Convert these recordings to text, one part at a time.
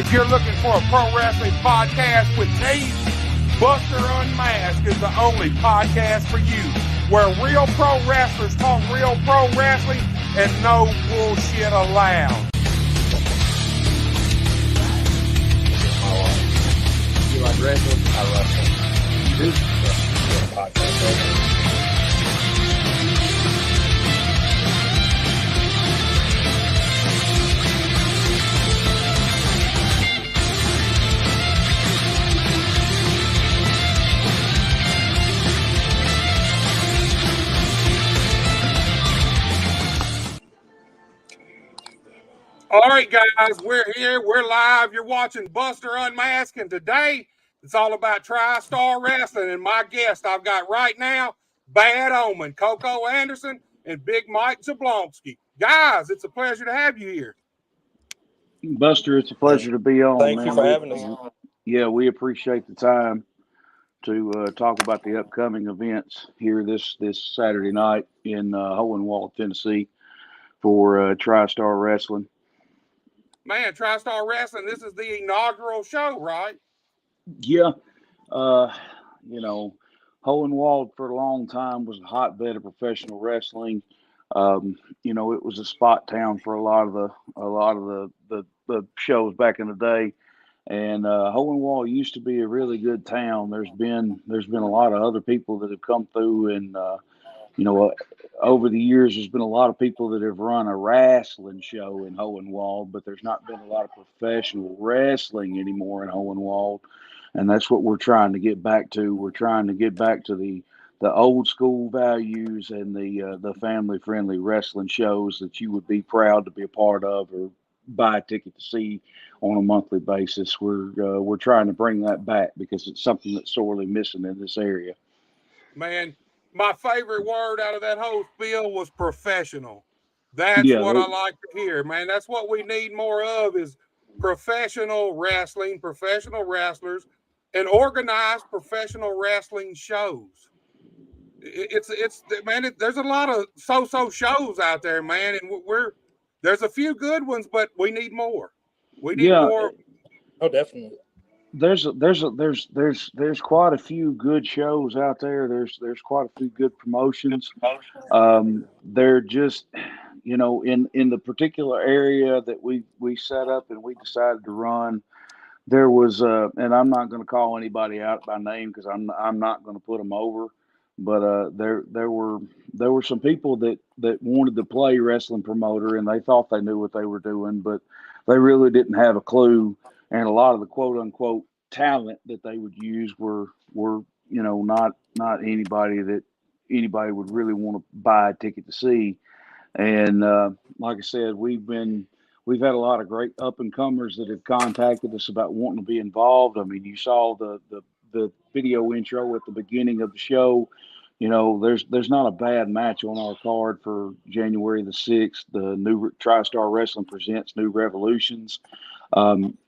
If you're looking for a pro wrestling podcast with taste, Buster Unmasked is the only podcast for you, where real pro wrestlers talk real pro wrestling and no bullshit allowed. You like wrestling? I wrestle. You do? Yeah, podcast. All right, guys, we're here. We're live. You're watching Buster Unmasked, and today it's all about TriStar Wrestling. And my guest I've got right now, Bad Omen, Coco Anderson, and Big Mike Jablonski. Guys, it's a pleasure to have you here. Buster, it's a pleasure to be on. Thank you for having us. Yeah, we appreciate the time to talk about the upcoming events here this Saturday night in Hohenwald, Tennessee for TriStar Wrestling. Man, TriStar Wrestling, this is the inaugural show, right? Yeah. Hohenwald for a long time was a hotbed of professional wrestling. It was a spot town for a lot of the shows back in the day. And Hohenwald used to be a really good town. There's been a lot of other people that have come through, and over the years, there's been a lot of people that have run a wrestling show in Hohenwald, but there's not been a lot of professional wrestling anymore in Hohenwald, and that's what we're trying to get back to. We're trying to get back to the old school values and the family friendly wrestling shows that you would be proud to be a part of or buy a ticket to see on a monthly basis. We're trying to bring that back because it's something that's sorely missing in this area. Man, my favorite word out of that whole spiel was professional. That's what I like to hear, man. That's what we need more of is professional wrestling, professional wrestlers, and organized professional wrestling shows. There's a lot of so-so shows out there, man, and there's a few good ones, but we need more. We need more. Oh, definitely. There's quite a few good shows out there. There's quite a few good promotions. They're just, in the particular area that we set up and we decided to run, there was and I'm not going to call anybody out by name because I'm not going to put them over, but there were some people that wanted to play wrestling promoter and they thought they knew what they were doing, but they really didn't have a clue. And a lot of the quote unquote talent that they would use were not anybody that anybody would really want to buy a ticket to see. And like I said, we've had a lot of great up and comers that have contacted us about wanting to be involved. I mean, you saw the video intro at the beginning of the show. There's not a bad match on our card for January the 6th. The new TriStar Wrestling presents New Revolutions.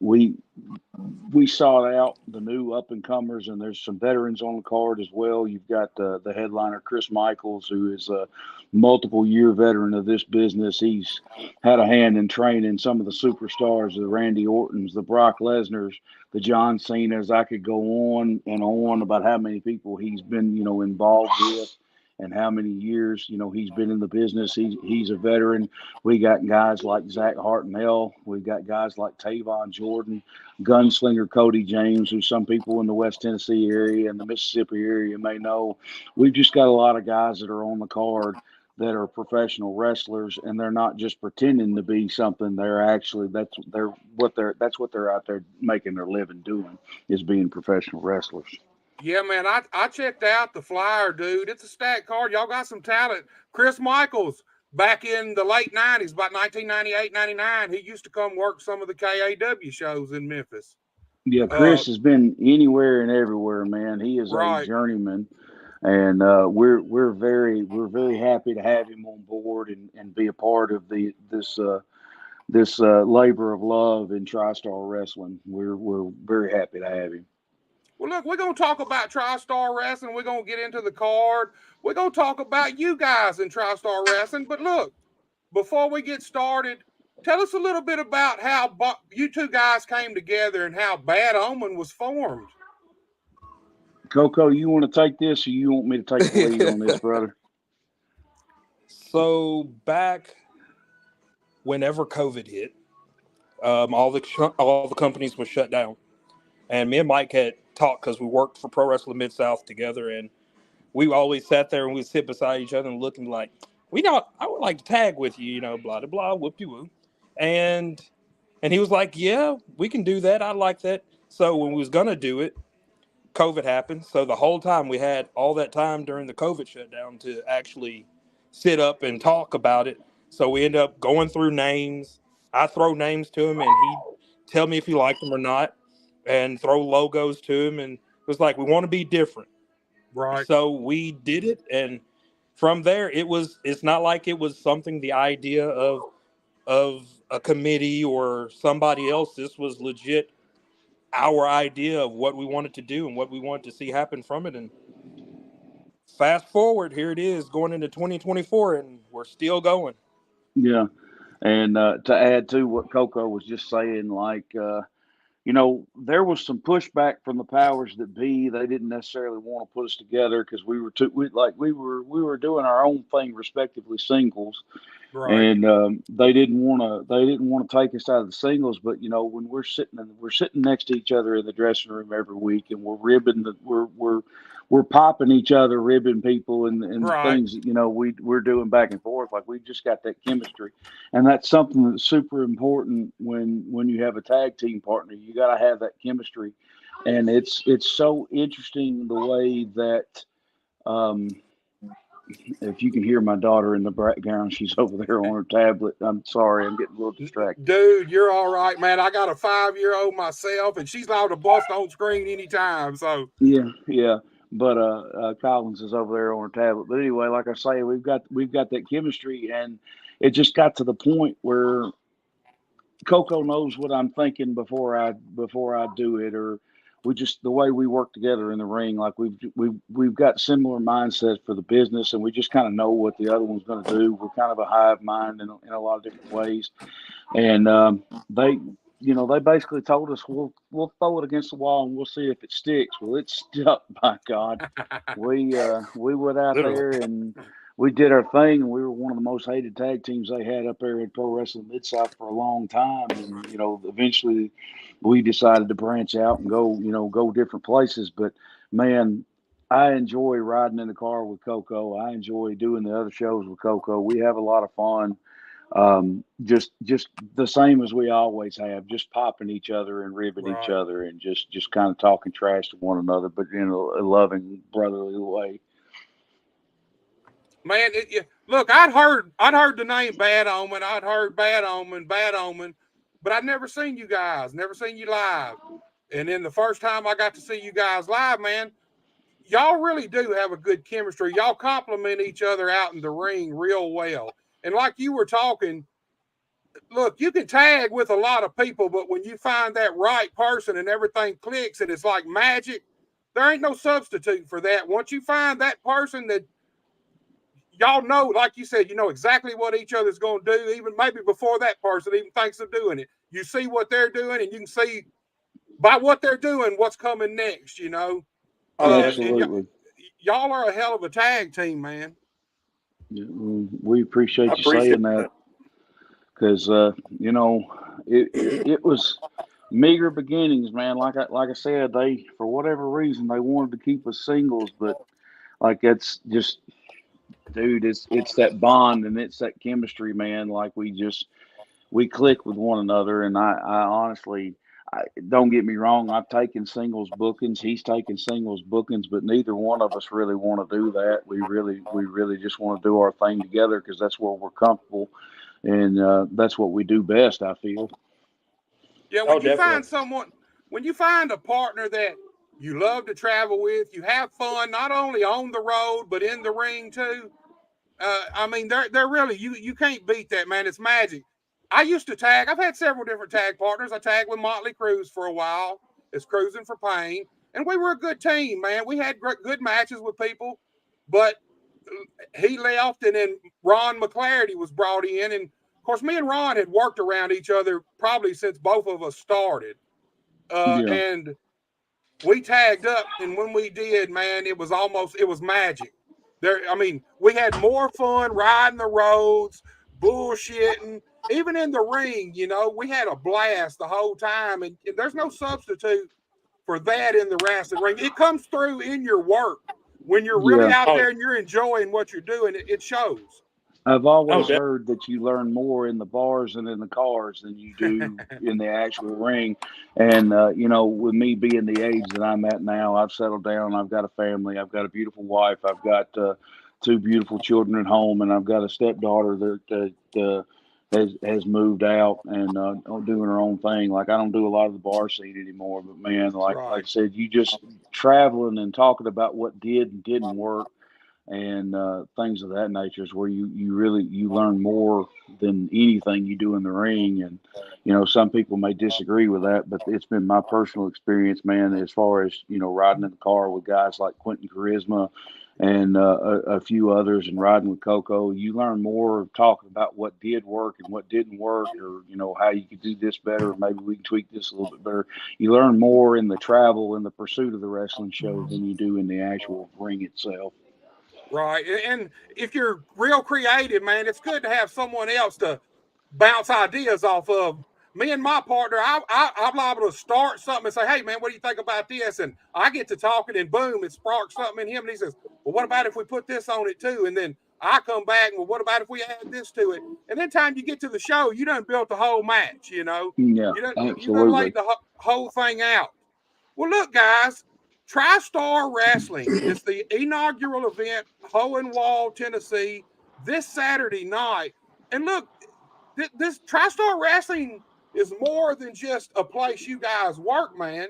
We sought out the new up and comers, and there's some veterans on the card as well. You've got the headliner Chris Michaels, who is a multiple year veteran of this business. He's had a hand in training some of the superstars, the Randy Ortons, the Brock Lesnars, the John Cenas. I could go on and on about how many people he's been involved with and how many years he's been in the business. He's a veteran. We got guys like Zach Hartnell. We've got guys like Tavon Jordan, Gunslinger Cody James, who some people in the West Tennessee area and the Mississippi area may know. We've just got a lot of guys that are on the card that are professional wrestlers, and they're not just pretending to be something. They're actually that's what they're out there making their living doing, is being professional wrestlers. Yeah, man, I checked out the flyer, dude. It's a stacked card. Y'all got some talent. Chris Michaels, back in the late 90s, about 1998, 99, he used to come work some of the KAW shows in Memphis. Yeah, Chris has been anywhere and everywhere, man. He is a journeyman, and we're very happy to have him on board and be a part of this labor of love in TriStar Wrestling. We're very happy to have him. Well, look, we're going to talk about TriStar Wrestling. We're going to get into the card. We're going to talk about you guys in TriStar Wrestling. But look, before we get started, tell us a little bit about how you two guys came together and how Bad Omen was formed. Coco, you want to take this, or you want me to take the lead on this, brother? So back whenever COVID hit, all the companies were shut down, and me and Mike had talked because we worked for Pro Wrestling Mid South together, and we always sat there and we'd sit beside each other and looking like, I would like to tag with you, blah blah blah, whoop de woo, and he was like, yeah, we can do that. I like that. So when we was gonna do it, COVID happened. So the whole time we had all that time during the COVID shutdown to actually sit up and talk about it. So we end up going through names. I throw names to him and he'd tell me if he liked them or not, and throw logos to him. And it was like, we want to be different. Right. So we did it. And from there, it's not like it was something, the idea of a committee or somebody else. This was legit our idea of what we wanted to do and what we wanted to see happen from it. And fast forward, here it is going into 2024, and we're still going. Yeah. And to add to what Coco was just saying, like, there was some pushback from the powers that be. They didn't necessarily want to put us together because we were doing our own thing, respectively, singles. Right. And they didn't want to take us out of the singles. But when we're sitting next to each other in the dressing room every week, and we're popping each other, ribbing people, and Right. things that we're doing back and forth. Like, we've just got that chemistry, and that's something that's super important when you have a tag team partner. You got to have that chemistry, and it's so interesting the way that. If you can hear my daughter in the background, she's over there on her tablet. I'm sorry, I'm getting a little distracted. Dude, you're all right, man. I got a 5-year-old myself, and she's allowed to bust on screen anytime. So Yeah. But Collins is over there on her tablet. But anyway, like I say, we've got that chemistry, and it just got to the point where Coco knows what I'm thinking before I do it, or the way we work together in the ring, like we've got similar mindsets for the business, and we just kind of know what the other one's going to do. We're kind of a hive mind in a lot of different ways, and they basically told us we'll throw it against the wall and we'll see if it sticks. Well, it stuck, by God. We went out there and we did our thing, and we were one of the most hated tag teams they had up there in Pro Wrestling Mid South for a long time. And eventually we decided to branch out and go different places. But man, I enjoy riding in the car with Coco. I enjoy doing the other shows with Coco. We have a lot of fun. Just the same as we always have, just popping each other and ribbing each other, and just kind of talking trash to one another, but in a loving, brotherly way. Man, look, I'd heard the name Bad Omen. I'd heard Bad Omen, but I'd never seen you guys, never seen you live. And then the first time I got to see you guys live, man, y'all really do have a good chemistry. Y'all complement each other out in the ring real well. And like you were talking, look, you can tag with a lot of people, but when you find that right person and everything clicks and it's like magic, there ain't no substitute for that. Once you find that person that y'all know, like you said, you know exactly what each other's going to do, even maybe before that person even thinks of doing it. You see what they're doing, and you can see by what they're doing what's coming next, Absolutely. Y'all are a hell of a tag team, man. We appreciate you saying that, because it was meager beginnings, man. Like I said, they, for whatever reason, they wanted to keep us singles, but like, it's just, dude, it's that bond and it's that chemistry, man. Like, we click with one another, and I honestly, don't get me wrong, I've taken singles bookings, he's taken singles bookings, but neither one of us really want to do that. We really just want to do our thing together, because that's where we're comfortable, and that's what we do best, I feel. Yeah, when you find a partner that you love to travel with, you have fun not only on the road but in the ring too. I mean, they're really, you can't beat that, man. It's magic. I used to tag. I've had several different tag partners. I tagged with Motley Cruz for a while. It's Cruising for Pain, and we were a good team, man. We had good matches with people, but he left, and then Ron McClarty was brought in, and Of course, me and Ron had worked around each other probably since both of us started. Yeah. And we tagged up, and when we did, man, it was magic. I mean, we had more fun riding the roads, bullshitting, even in the ring. We had a blast the whole time, and there's no substitute for that in the wrestling ring. It comes through in your work when you're really Yeah. out there and you're enjoying what you're doing. It shows. I've Oh, always heard that you learn more in the bars and in the cars than you do in the actual ring. And, with me being the age that I'm at now, I've settled down. I've got a family. I've got a beautiful wife. I've got two beautiful children at home. And I've got a stepdaughter that has moved out and doing her own thing. Like, I don't do a lot of the bar scene anymore. But, man, like I Right. said, you just traveling and talking about what did and didn't work and things of that nature is where you really you learn more than anything you do in the ring. And some people may disagree with that, but it's been my personal experience, man, as far as riding in the car with guys like Quentin Charisma and a few others, and riding with Coco. You learn more talking about what did work and what didn't work, or how you could do this better, maybe we can tweak this a little bit better. You learn more in the travel and the pursuit of the wrestling show than you do in the actual ring itself. Right. And if you're real creative, man, it's good to have someone else to bounce ideas off of. Me and my partner, I'm liable to start something and say, hey, man, what do you think about this? And I get to talking, and boom, it sparks something in him. And he says, well, what about if we put this on it too? And then I come back and, well, what about if we add this to it? And then time you get to the show, you done built the whole match, Yeah, You done laid absolutely. the whole thing out. Well, look, guys, TriStar Wrestling is the inaugural event, Hohenwald, Tennessee, this Saturday night. And look, this TriStar Wrestling is more than just a place you guys work, man.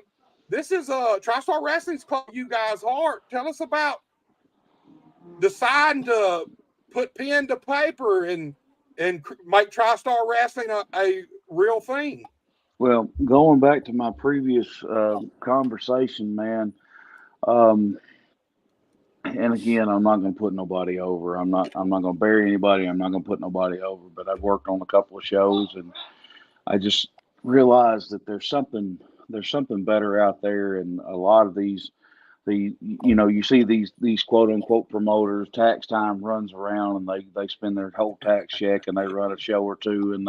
This is TriStar Wrestling's close to you guys' heart. Tell us about deciding to put pen to paper and make TriStar Wrestling a real thing. Well, going back to my previous conversation, man, um, and again, I'm not going to put nobody over. I'm not going to bury anybody. I'm not going to put nobody over. But I've worked on a couple of shows, and I just realized that there's something better out there, and a lot of you see these quote unquote promoters. Tax time runs around, and they spend their whole tax check, and they run a show or two, and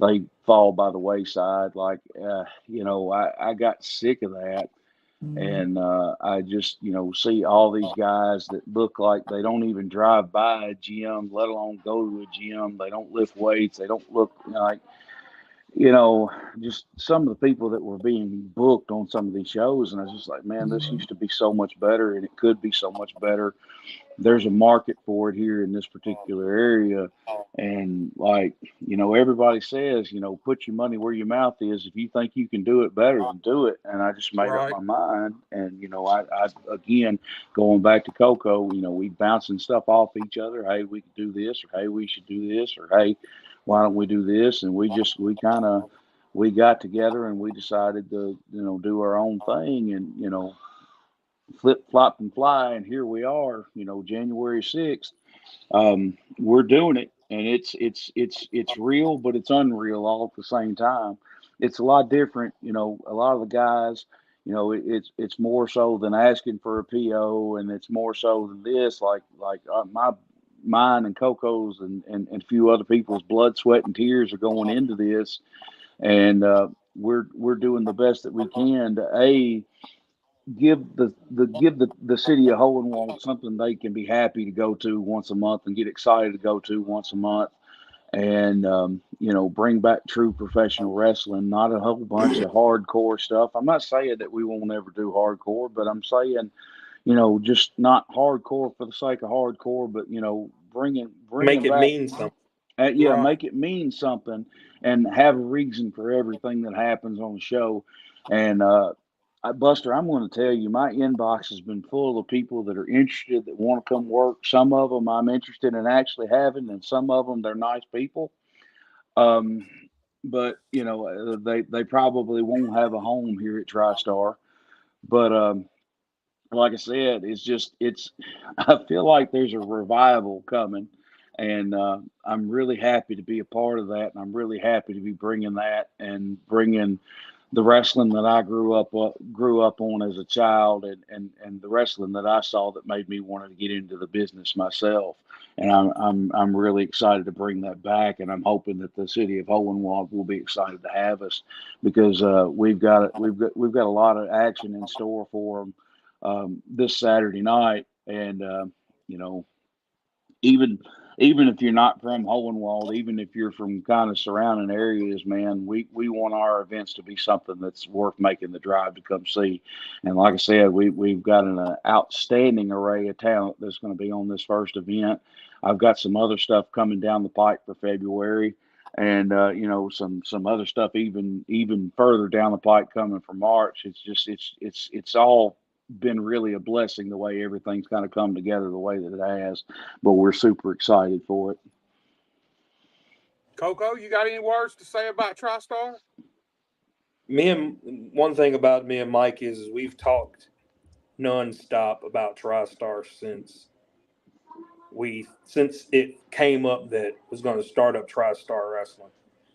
they fall by the wayside. Like, I got sick of that. And I just, see all these guys that look like they don't even drive by a gym, let alone go to a gym. They don't lift weights. They don't look like, you know, just some of the people that were being booked on some of these shows. And I was just like, man, this used to be so much better, and it could be so much better. There's a market for it here in this particular area. And like, everybody says, put your money where your mouth is. If you think you can do it better, then do it. And I just made up Right. my mind. And, I again, going back to Coco, we bouncing stuff off each other. Hey, we can do this, or hey, we should do this, or hey, why don't we do this? And we got together and we decided to, do our own thing. And, flip, flop, and fly. And here we are, January 6th. We're doing it, and it's real, but it's unreal all at the same time. It's a lot different. A lot of the guys, it's more so than asking for a PO, and it's more so than this. Like mine and Coco's and a few other people's blood, sweat, and tears are going into this, and we're doing the best that we can to give the city of Hohenwald something they can be happy to go to once a month and get excited to go to once a month, and bring back true professional wrestling, not a whole bunch of hardcore stuff. I'm not saying that we won't ever do hardcore, but I'm saying just not hardcore for the sake of hardcore, but bringing make it back, mean something. yeah, Right. make it mean something, and have a reason for everything that happens on the show. And Buster, I'm going to tell you, my inbox has been full of people that are interested, that want to come work. Some of them I'm interested in actually having, and some of them they're nice people. Um, but they probably won't have a home here at TriStar. But like I said, it's I feel like there's a revival coming, And I'm really happy to be a part of that, and I'm really happy to be bringing that and bringing the wrestling that I grew up on as a child, and the wrestling that I saw that made me want to get into the business myself. And I'm really excited to bring that back, and I'm hoping that the city of Hohenwald will be excited to have us, because we've got a lot of action in store for them this Saturday night. And you know, even if you're not from Hohenwald, even if you're from kind of surrounding areas, man, we want our events to be something that's worth making the drive to come see. And like I said, we've got an outstanding array of talent that's going to be on this first event. I've got some other stuff coming down the pike for February, and you know, some other stuff even further down the pike coming for March. It's just it's all been really a blessing the way everything's kind of come together the way that it has, but we're super excited for it. Coco, you got any words to say about TriStar? One thing about me and Mike is we've talked nonstop about TriStar since it came up that was going to start up TriStar Wrestling,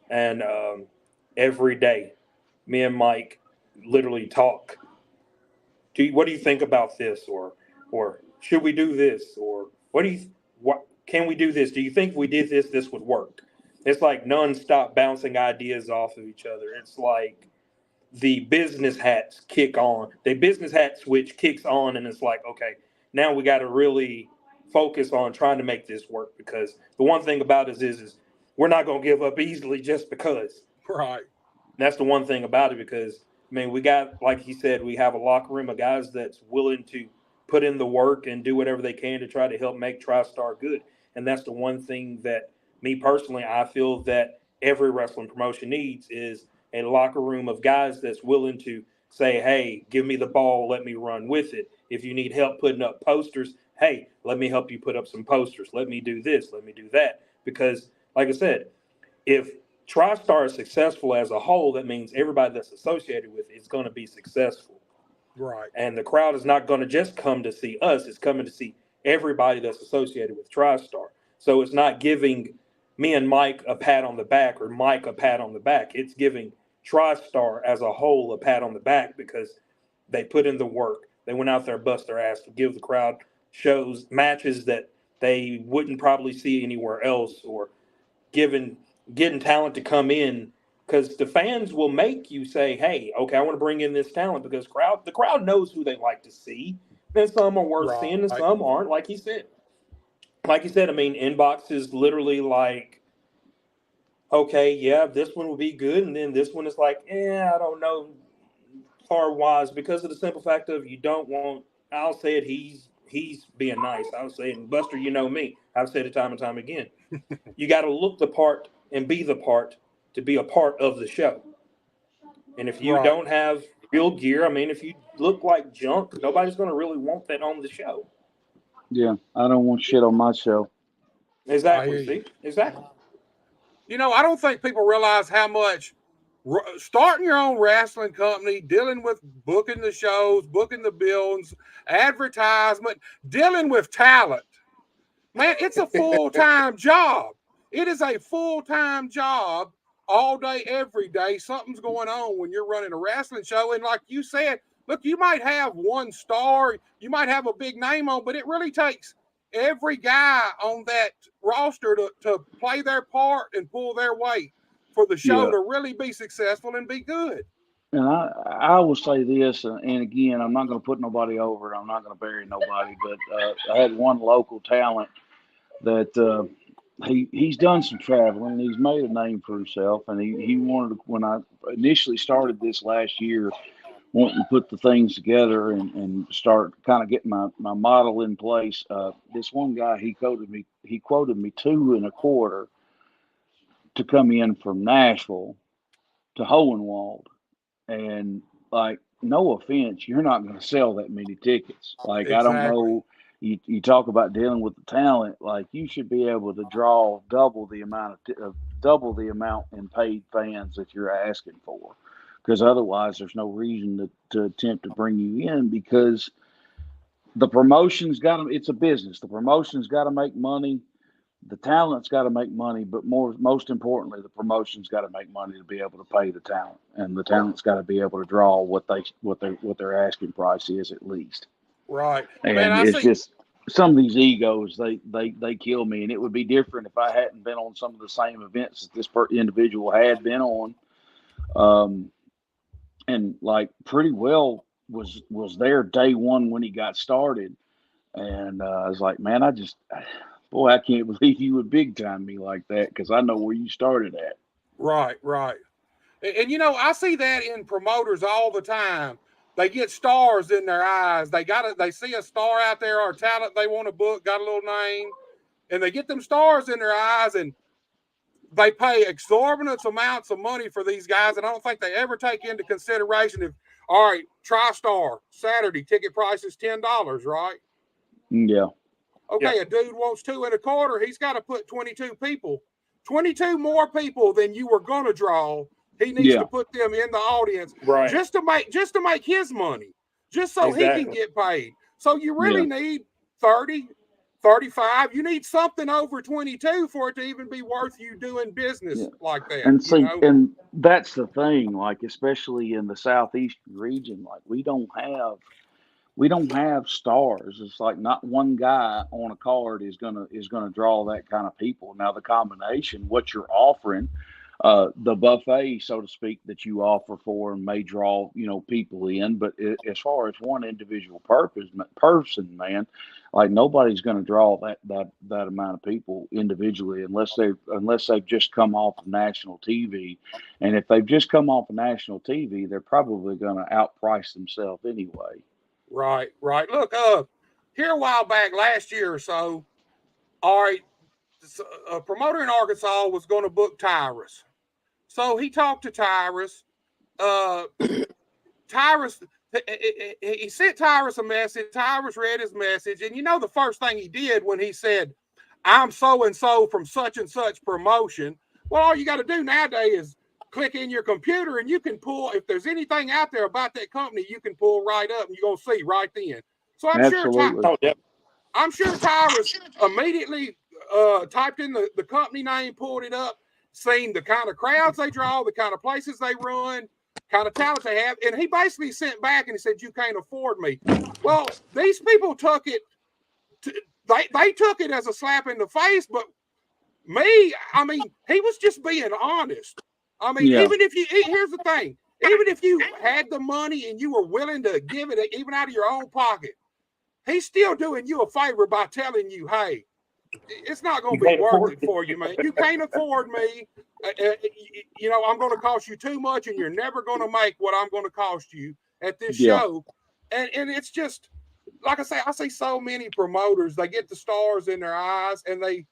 and every day, me and Mike literally talk. What do you think about this, or should we do this, or what can we do this? Do you think if we did this would work? It's like nonstop bouncing ideas off of each other. It's like the business hats kick on. The business hat switch kicks on, and it's like, okay, now we got to really focus on trying to make this work, because the one thing about us is we're not going to give up easily just because. Right. That's the one thing about it, because I mean, we got, like he said, we have a locker room of guys that's willing to put in the work and do whatever they can to try to help make TriStar good. And that's the one thing that me personally, I feel that every wrestling promotion needs is a locker room of guys that's willing to say, hey, give me the ball, let me run with it. If you need help putting up posters, hey, let me help you put up some posters. Let me do this, let me do that. Because, like I said, if TriStar is successful as a whole, that means everybody that's associated with it is going to be successful. Right. And the crowd is not going to just come to see us, it's coming to see everybody that's associated with TriStar. So it's not giving me and Mike a pat on the back, or Mike a pat on the back. It's giving TriStar as a whole a pat on the back, because they put in the work. They went out there, bust their ass to give the crowd matches that they wouldn't probably see anywhere else, or getting talent to come in, because the fans will make you say, hey, okay, I want to bring in this talent, because the crowd knows who they like to see. And some are worth seeing and some aren't, like he said. Like you said, I mean, inbox is literally like, okay, yeah, this one will be good, and then this one is like, I don't know, far wise, because of the simple fact of you don't want. I'll say it. He's being nice. I'll say it. And Buster, you know me. I've said it time and time again. You got to look the part and be the part to be a part of the show. And if you don't have real gear, I mean, if you look like junk, nobody's going to really want that on the show. Yeah, I don't want shit on my show. Exactly. See? Exactly. You know, I don't think people realize how much starting your own wrestling company, dealing with booking the shows, booking the bills, advertisement, dealing with talent. Man, it's a full-time job. It is a full-time job all day, every day. Something's going on when you're running a wrestling show. And like you said, look, you might have one star, you might have a big name on, but it really takes every guy on that roster to play their part and pull their weight for the show to really be successful and be good. And I will say this, and again, I'm not going to put nobody over. I'm not going to bury nobody, but I had one local talent that he's done some traveling. He's made a name for himself, and he wanted to, when I initially started this last year, wanting to put the things together and start kind of getting my model in place. This one guy, he quoted me $2.25 to come in from Nashville to Hohenwald. And like, no offense, you're not going to sell that many tickets. Like, exactly. I don't know. You talk about dealing with the talent. Like, you should be able to draw double the amount in paid fans that you're asking for, because otherwise there's no reason to attempt to bring you in, because the promotion's got to. It's a business. The promotion's got to make money. the talent's got to make money, but most importantly, the promotion's got to make money to be able to pay the talent, and the talent's got to be able to draw what their asking price is at least. Right, man. And I it's see. just some of these egos, they kill me. And it would be different if I hadn't been on some of the same events that this individual had been on, and like pretty well was there day one when he got started. And I was like, man, boy, I can't believe you would big time me like that, because I know where you started at. Right, right. And you know, I see that in promoters all the time. They get stars in their eyes. They see a star out there or talent they want to book, got a little name, and they get them stars in their eyes, and they pay exorbitant amounts of money for these guys. And I don't think they ever take into consideration if, all right, TriStar Saturday ticket price is $10, right? Yeah. Okay, a dude wants 2.25. He's got to put 22 people, 22 more people than you were going to draw. He needs to put them in the audience, Right. just to make his money, just so he can get paid. So you really need 30, 35. You need something over 22 for it to even be worth you doing business like that. And see, and that's the thing, like, especially in the southeastern region, like we don't have stars. It's like not one guy on a card is gonna draw that kind of people. Now the combination, what you're offering, the buffet, so to speak, that you offer for and may draw people in. But as far as one individual person, man, like nobody's going to draw that amount of people individually unless they've just come off of national TV. And if they've just come off of national TV, they're probably going to outprice themselves anyway. Right, right. Look, here a while back, last year or so, all right, a promoter in Arkansas was going to book Tyrus. So he talked to Tyrus. Tyrus, he sent Tyrus a message. Tyrus read his message. And you know the first thing he did when he said, I'm so-and-so from such and such promotion. Well, all you got to do nowadays is click in your computer and you can pull, if there's anything out there about that company, you can pull right up and you're going to see right then. So I'm sure Tyrus immediately typed in the company name, pulled it up, seen the kind of crowds they draw, the kind of places they run, kind of talent they have. And he basically sent back and he said, you can't afford me. Well, these people took it, they took it as a slap in the face, but me, I mean, he was just being honest. I mean, even if here's the thing, even if you had the money and you were willing to give it even out of your own pocket, he's still doing you a favor by telling you, hey, it's not going to be worth it for you, man. You can't afford me. I'm going to cost you too much, and you're never going to make what I'm going to cost you at this show. And it's just, like I say, I see so many promoters, they get the stars in their eyes, and they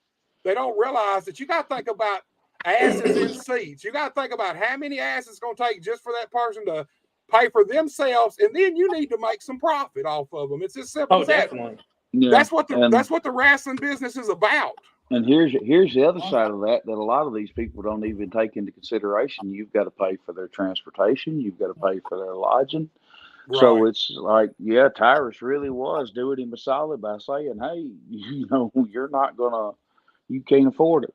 don't realize that you got to think about asses in seats. You got to think about how many asses it's going to take just for that person to pay for themselves, and then you need to make some profit off of them. It's as simple as that. Yeah. That's what the wrestling business is about. And here's the other side of that a lot of these people don't even take into consideration. You've got to pay for their transportation. You've got to pay for their lodging. Right. So it's like, Tyrus really was doing him a solid by saying, hey, you can't afford it,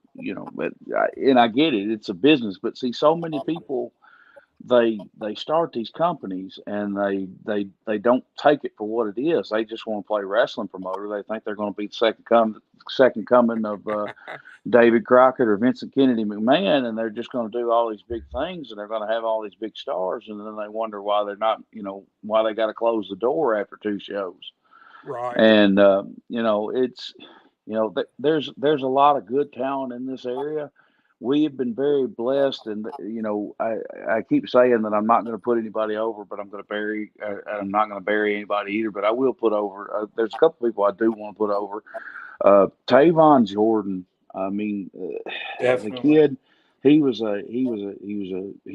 but I get it. It's a business, but see, so many people, they start these companies and they don't take it for what it is. They just want to play wrestling promoter. They think they're going to be the second coming of David Crockett or Vincent Kennedy McMahon, and they're just going to do all these big things and they're going to have all these big stars, and then they wonder why they're not, why they got to close the door after 2 shows. Right. And it's there's a lot of good talent in this area. We have been very blessed, and I keep saying that I'm not going to put anybody over, but I'm not going to bury anybody either. But I will put over. There's a couple people I do want to put over. Tavon Jordan. I mean, the kid. He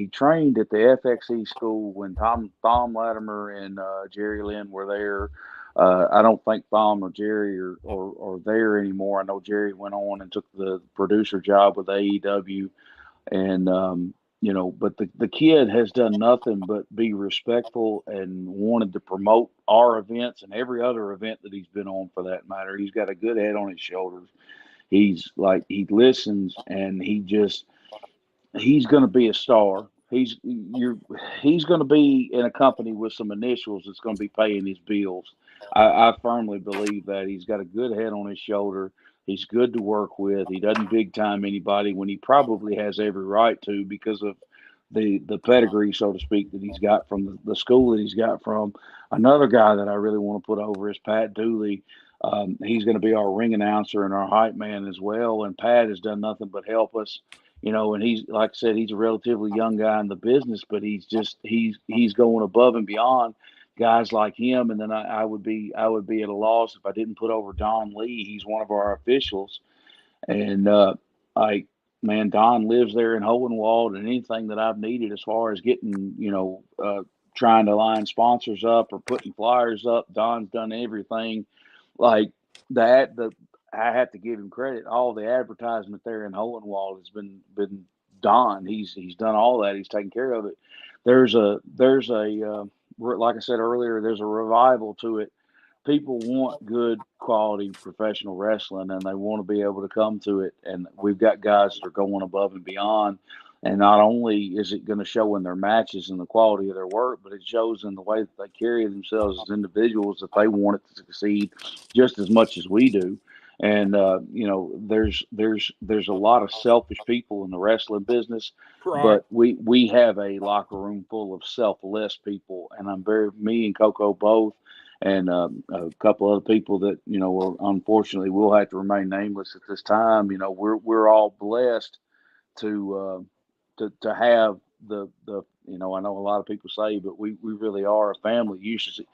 trained at the FXE school when Thom Latimer and Jerry Lynn were there. I don't think Thom or Jerry are there anymore. I know Jerry went on and took the producer job with AEW, and but the kid has done nothing but be respectful and wanted to promote our events and every other event that he's been on for that matter. He's got a good head on his shoulders. He's like, he listens, and he's going to be a star. He's going to be in a company with some initials that's going to be paying his bills. I firmly believe that he's got a good head on his shoulder. He's good to work with. He doesn't big time anybody when he probably has every right to, because of the pedigree, so to speak, that he's got from the school that he's got from. Another guy that I really want to put over is Pat Dooley. He's going to be our ring announcer and our hype man as well. And Pat has done nothing but help us, and he's, like I said, he's a relatively young guy in the business, but he's going above and beyond guys like him. And then I would be at a loss if I didn't put over Don Lee. He's one of our officials, and like, man, Don lives there in Hohenwald, and anything that I've needed as far as getting, trying to line sponsors up or putting flyers up, Don's done everything. Like that, I have to give him credit. All the advertisement there in Hohenwald has been Don. He's done all that. He's taken care of it. There's a like I said earlier, there's a revival to it. People want good quality professional wrestling, and they want to be able to come to it. And we've got guys that are going above and beyond. And not only is it going to show in their matches and the quality of their work, but it shows in the way that they carry themselves as individuals, that they want it to succeed just as much as we do. And there's a lot of selfish people in the wrestling business, Right. but we have a locker room full of selfless people, and me and Coco both, and a couple other people that unfortunately will have to remain nameless at this time. We're all blessed to have the I know a lot of people say, but we really are a family. You should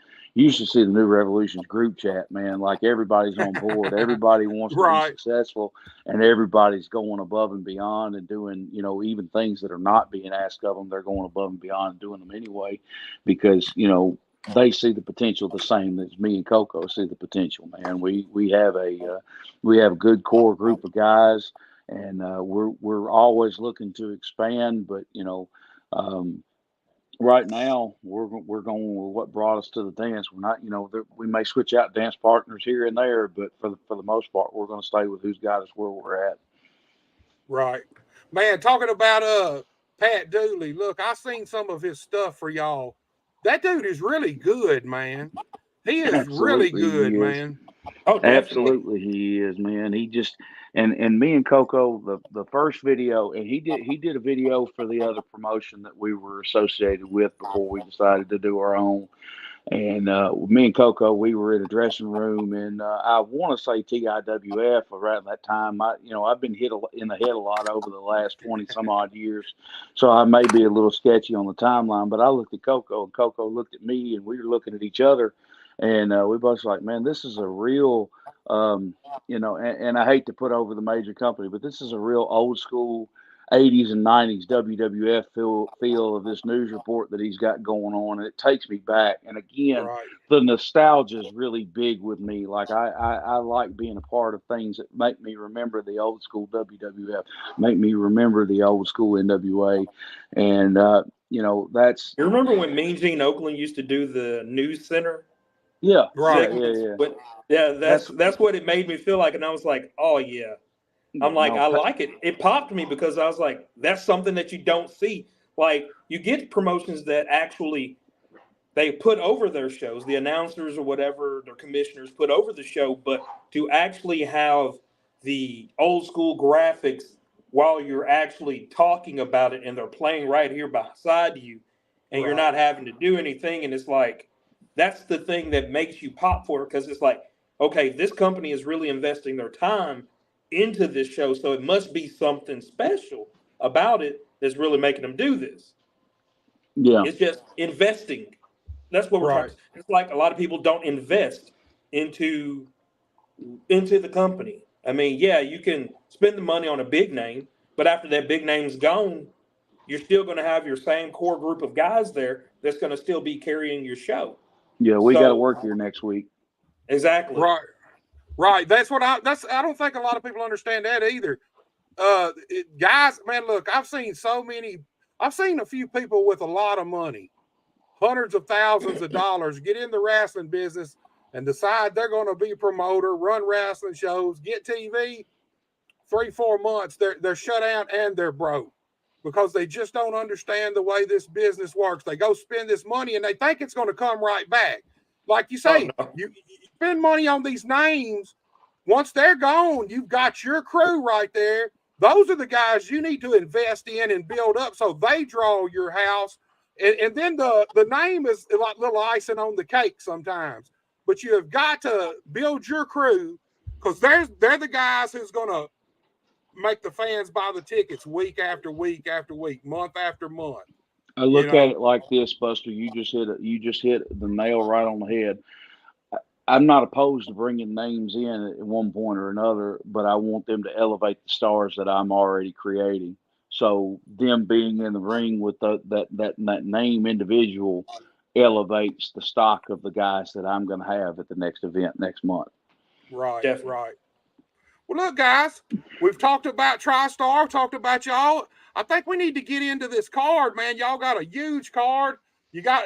see the New Revolution's group chat, man. Like, everybody's on board. Everybody wants to be successful, and everybody's going above and beyond and doing, even things that are not being asked of them, they're going above and beyond and doing them anyway, because, they see the potential the same as me and Coco see the potential, man. We have a good core group of guys, and we're always looking to expand, but right now we're going with what brought us to the dance. We're not, we may switch out dance partners here and there, but for the most part, we're going to stay with who's got us where we're at. Right, man. Talking about Pat Dooley. Look, I seen some of his stuff for y'all. That dude is really good, man. He is really good, man. Oh, definitely. Absolutely, he is, man. He just and me and Coco, the first video, and he did a video for the other promotion that we were associated with before we decided to do our own. And me and Coco, we were in a dressing room, and I want to say TIWF around that time. I've been hit in the head a lot over the last 20 some odd years, so I may be a little sketchy on the timeline. But I looked at Coco, and Coco looked at me, and we were looking at each other, and we both were like, man, this is a real, and I hate to put over the major company, but this is a real old school 80s and 90s WWF feel of this news report that he's got going on, and it takes me back. And again, the nostalgia is really big with me. Like, I like being a part of things that make me remember the old school WWF, make me remember the old school NWA, and that's. You remember when Mean Gene Oakland used to do the news center? Yeah, right. Yeah. That's what it made me feel like, and I was like, oh yeah. I'm like, I like it. It popped me because I was like, that's something that you don't see. Like, you get promotions that actually they put over their shows, the announcers or whatever, their commissioners put over the show, but to actually have the old school graphics while you're actually talking about it and they're playing right here beside you and you're not having to do anything. And it's like, that's the thing that makes you pop for it, because it's like, okay, this company is really investing their time into this show, so it must be something special about it that's really making them do this. Yeah, it's just investing. That's what we're trying. It's like a lot of people don't invest into the company. I mean, yeah, you can spend the money on a big name, but after that big name's gone, you're still going to have your same core group of guys there that's going to still be carrying your show. Yeah, we got to work here next week. Exactly. Right. That's what I don't think a lot of people understand that either. Guys, man, look, I've seen a few people with a lot of money, hundreds of thousands of dollars, get in the wrestling business and decide they're going to be a promoter, run wrestling shows, get TV, 3-4 months, they're shut out and they're broke because they just don't understand the way this business works. They go spend this money and they think it's going to come right back. Like you say, you spend money on these names. Once they're gone, you've got your crew right there. Those are the guys you need to invest in and build up so they draw your house. And then the name is like little icing on the cake sometimes. But you have got to build your crew because they're the guys who's going to make the fans buy the tickets week after week after week, month after month. I look at it like this, Buster. You just hit the nail right on the head. I'm not opposed to bringing names in at one point or another, but I want them to elevate the stars that I'm already creating. So them being in the ring with that name individual elevates the stock of the guys that I'm going to have at the next event next month. Right, definitely. Right. Well, look, guys, we've talked about TriStar, talked about y'all. I think we need to get into this card, man. Y'all got a huge card. You got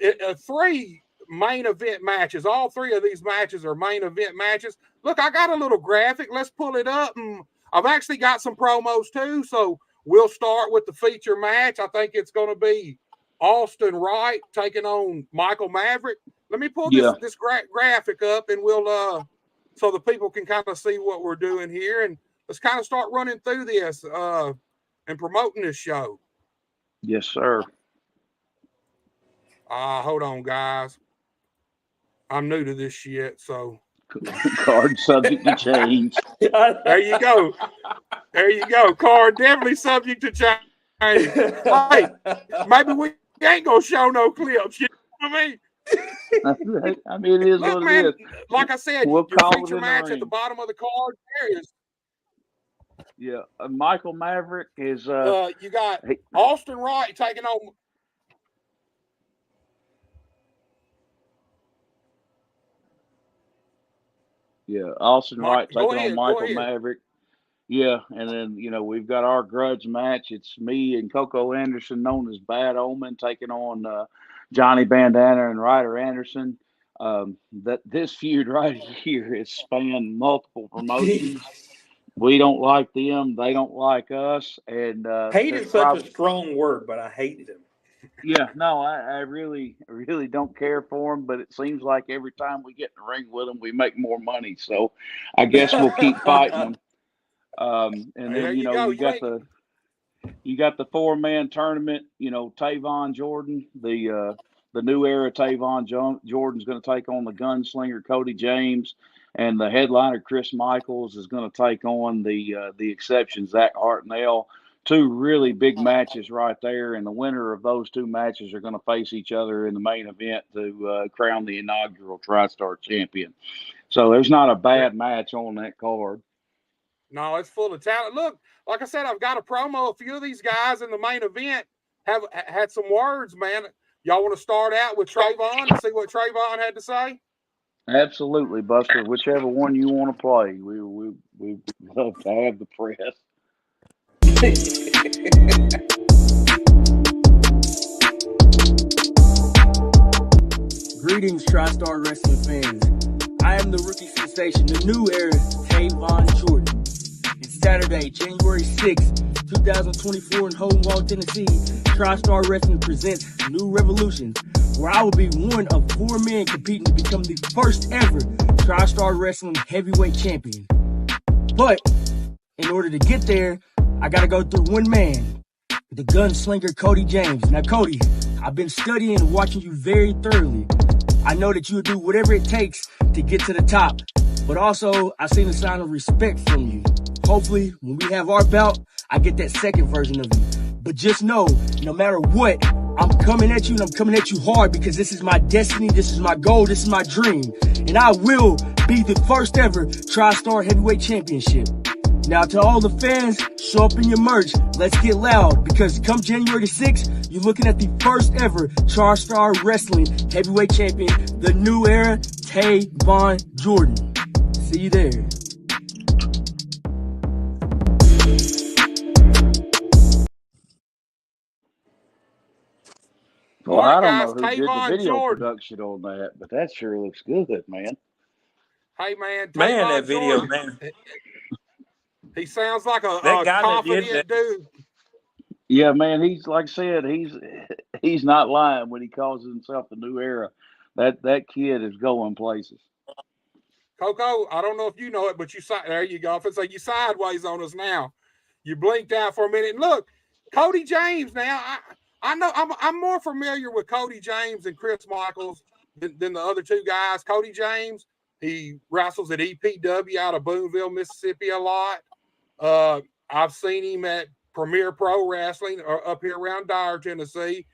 3 main event matches. All 3 of these matches are main event matches. Look, I got a little graphic. Let's pull it up. And I've actually got some promos too. So we'll start with the feature match. I think it's going to be Austin Wright taking on Michael Maverick. Let me pull this graphic up and we'll so the people can kind of see what we're doing here. And let's kind of start running through this and promoting this show. Yes, sir. Hold on, guys. I'm new to this shit, so card subject to change. There you go. There you go. Card definitely subject to change. Hey, maybe we ain't gonna show no clips. You know what I mean? I mean, it is Look, what man, it is. like I said, We'll your feature match at the bottom of the card. There is. Yeah, Michael Maverick is. You got Austin Wright taking on. Yeah, Austin Wright taking on Michael Maverick. Yeah, and then we've got our grudge match. It's me and Coco Anderson, known as Bad Omen, taking on Johnny Bandana and Ryder Anderson. This feud right here has spanned multiple promotions. We don't like them; they don't like us. And hate is such a strong word, but I hated him. Yeah, no, I really don't care for them, but it seems like every time we get in the ring with them, we make more money. So I guess we'll keep fighting them. And then you got the 4-man tournament. Tavon Jordan, the new era Tavon Jordan's going to take on the gunslinger Cody James, and the headliner Chris Michaels is going to take on the exception Zach Hartnell. 2 really big matches right there, and the winner of those 2 matches are going to face each other in the main event to crown the inaugural TriStar champion. So there's not a bad match on that card. No, it's full of talent. Look, like I said, I've got a promo. A few of these guys in the main event have had some words, man. Y'all want to start out with Trayvon and see what Trayvon had to say? Absolutely, Buster. Whichever one you want to play, we love to have the press. Greetings, TriStar Wrestling fans. I am the rookie sensation, the new era Tavon Jordan. It's Saturday, January 6th, 2024 in Homewood, Tennessee. TriStar Wrestling presents New Revolution, where I will be one of 4 men competing to become the first ever TriStar Wrestling heavyweight champion. But in order to get there, I gotta go through one man, the gunslinger Cody James. Now, Cody, I've been studying and watching you very thoroughly. I know that you'll do whatever it takes to get to the top, but also I've seen a sign of respect from you. Hopefully, when we have our bout, I get that second version of you. But just know, no matter what, I'm coming at you, and I'm coming at you hard, because this is my destiny, this is my goal, this is my dream. And I will be the first ever TriStar Heavyweight Championship. Now, to all the fans, show up in your merch. Let's get loud, because come January 6th, you're looking at the first ever TriStar Wrestling Heavyweight Champion, the new era Tavon Jordan. See you there. Well, I don't know who did the video production on that, but that sure looks good, man. Hey, man. Man, that video, man. He sounds like a guy that did confident dude. Yeah, man, he's like I said, he's not lying when he calls himself the new era. That kid is going places. Coco, I don't know if you know it, but there you go. If it's like you sideways on us now, you blinked out for a minute. And look, Cody James. Now I know I'm more familiar with Cody James and Chris Michaels than the other two guys. Cody James, he wrestles at EPW out of Boonville, Mississippi, a lot. I've seen him at Premier Pro Wrestling up here around Dyer, Tennessee.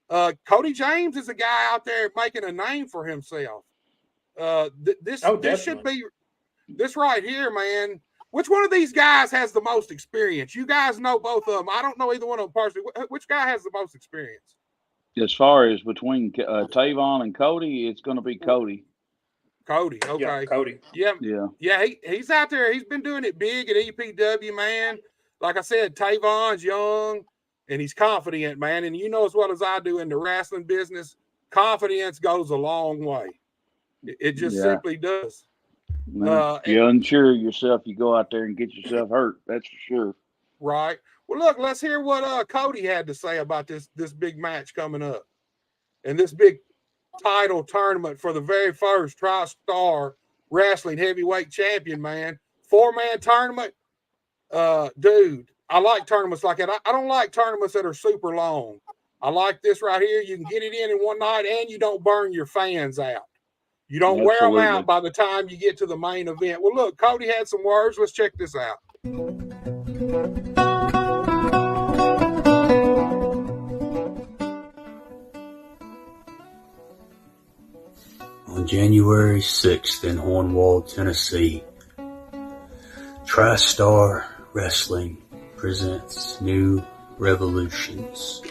Cody James is a guy out there making a name for himself. This should be this right here, man. Which one of these guys has the most experience? You guys know both of them. I don't know either one of them personally. Which guy has the most experience? As far as between Tavon and Cody, it's going to be Cody. Cody, okay. Yeah, Cody. Yeah. He's out there. He's been doing it big at EPW, man. Like I said, Tavon's young and he's confident, man. And you know as well as I do in the wrestling business, confidence goes a long way. It just simply does. If you're unsure of yourself, you go out there and get yourself hurt. That's for sure. Right. Well, look, let's hear what Cody had to say about this big match coming up and this big title tournament for the very first TriStar Wrestling Heavyweight Champion, man. 4-man tournament. Dude, I like tournaments like that. I don't like tournaments that are super long. I like this right here. You can get it in one night and you don't burn your fans out. You don't wear them out by the time you get to the main event. Well, look, Cody had some words. Let's check this out. On January 6th in Hornwall, Tennessee, TriStar Wrestling presents New Revolutions.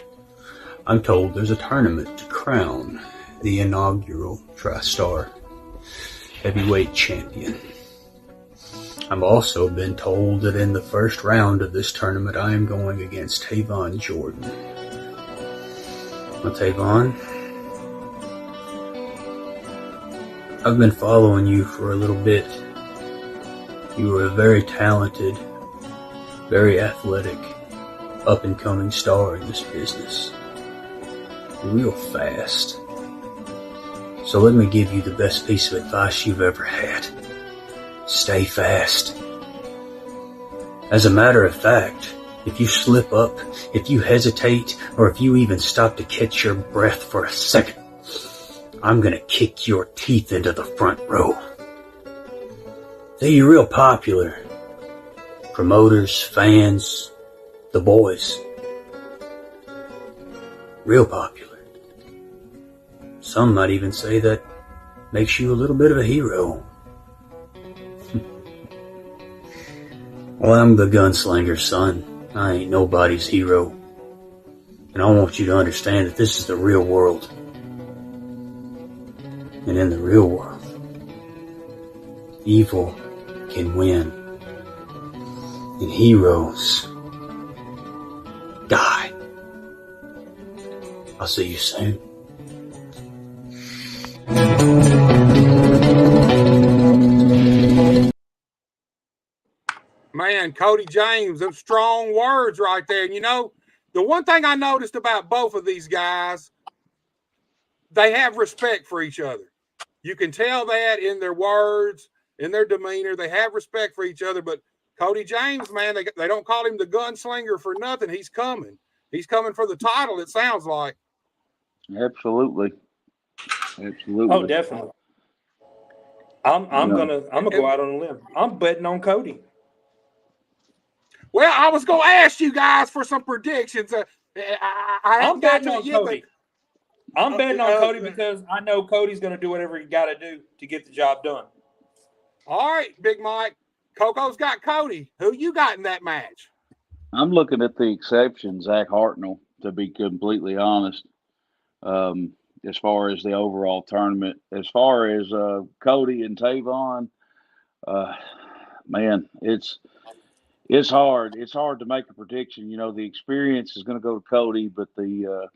I'm told there's a tournament to crown the inaugural TriStar Heavyweight Champion. I've also been told that in the first round of this tournament I am going against Tavon Jordan. Well, Tavon, I've been following you for a little bit. You are a very talented, very athletic, up-and-coming star in this business. You're real fast. So let me give you the best piece of advice you've ever had. Stay fast. As a matter of fact, if you slip up, if you hesitate, or if you even stop to catch your breath for a second, I'm gonna kick your teeth into the front row. You're real popular. Promoters, fans, the boys. Real popular. Some might even say that makes you a little bit of a hero. Well, I'm the gunslinger's son. I ain't nobody's hero. And I want you to understand that this is the real world. And in the real world, evil can win. And heroes die. I'll see you soon. Man, Cody James, them strong words right there. And you know, the one thing I noticed about both of these guys, they have respect for each other. You can tell that in their words, in their demeanor. They have respect for each other. But Cody James, man, they don't call him the gunslinger for nothing. He's coming. He's coming for the title, it sounds like. Absolutely. Oh, definitely. I'm gonna go out on a limb. I'm betting on Cody. Well, I was gonna ask you guys for some predictions. I'm betting on Cody. I'm betting on Cody because I know Cody's gonna do whatever he got to do to get the job done. All right, Big Mike. Coco's got Cody. Who you got in that match? I'm looking at the exception, Zach Hartnell, to be completely honest. As far as the overall tournament, as far as Cody and Tavon, man, it's hard. It's hard to make a prediction. You know, the experience is going to go to Cody, but the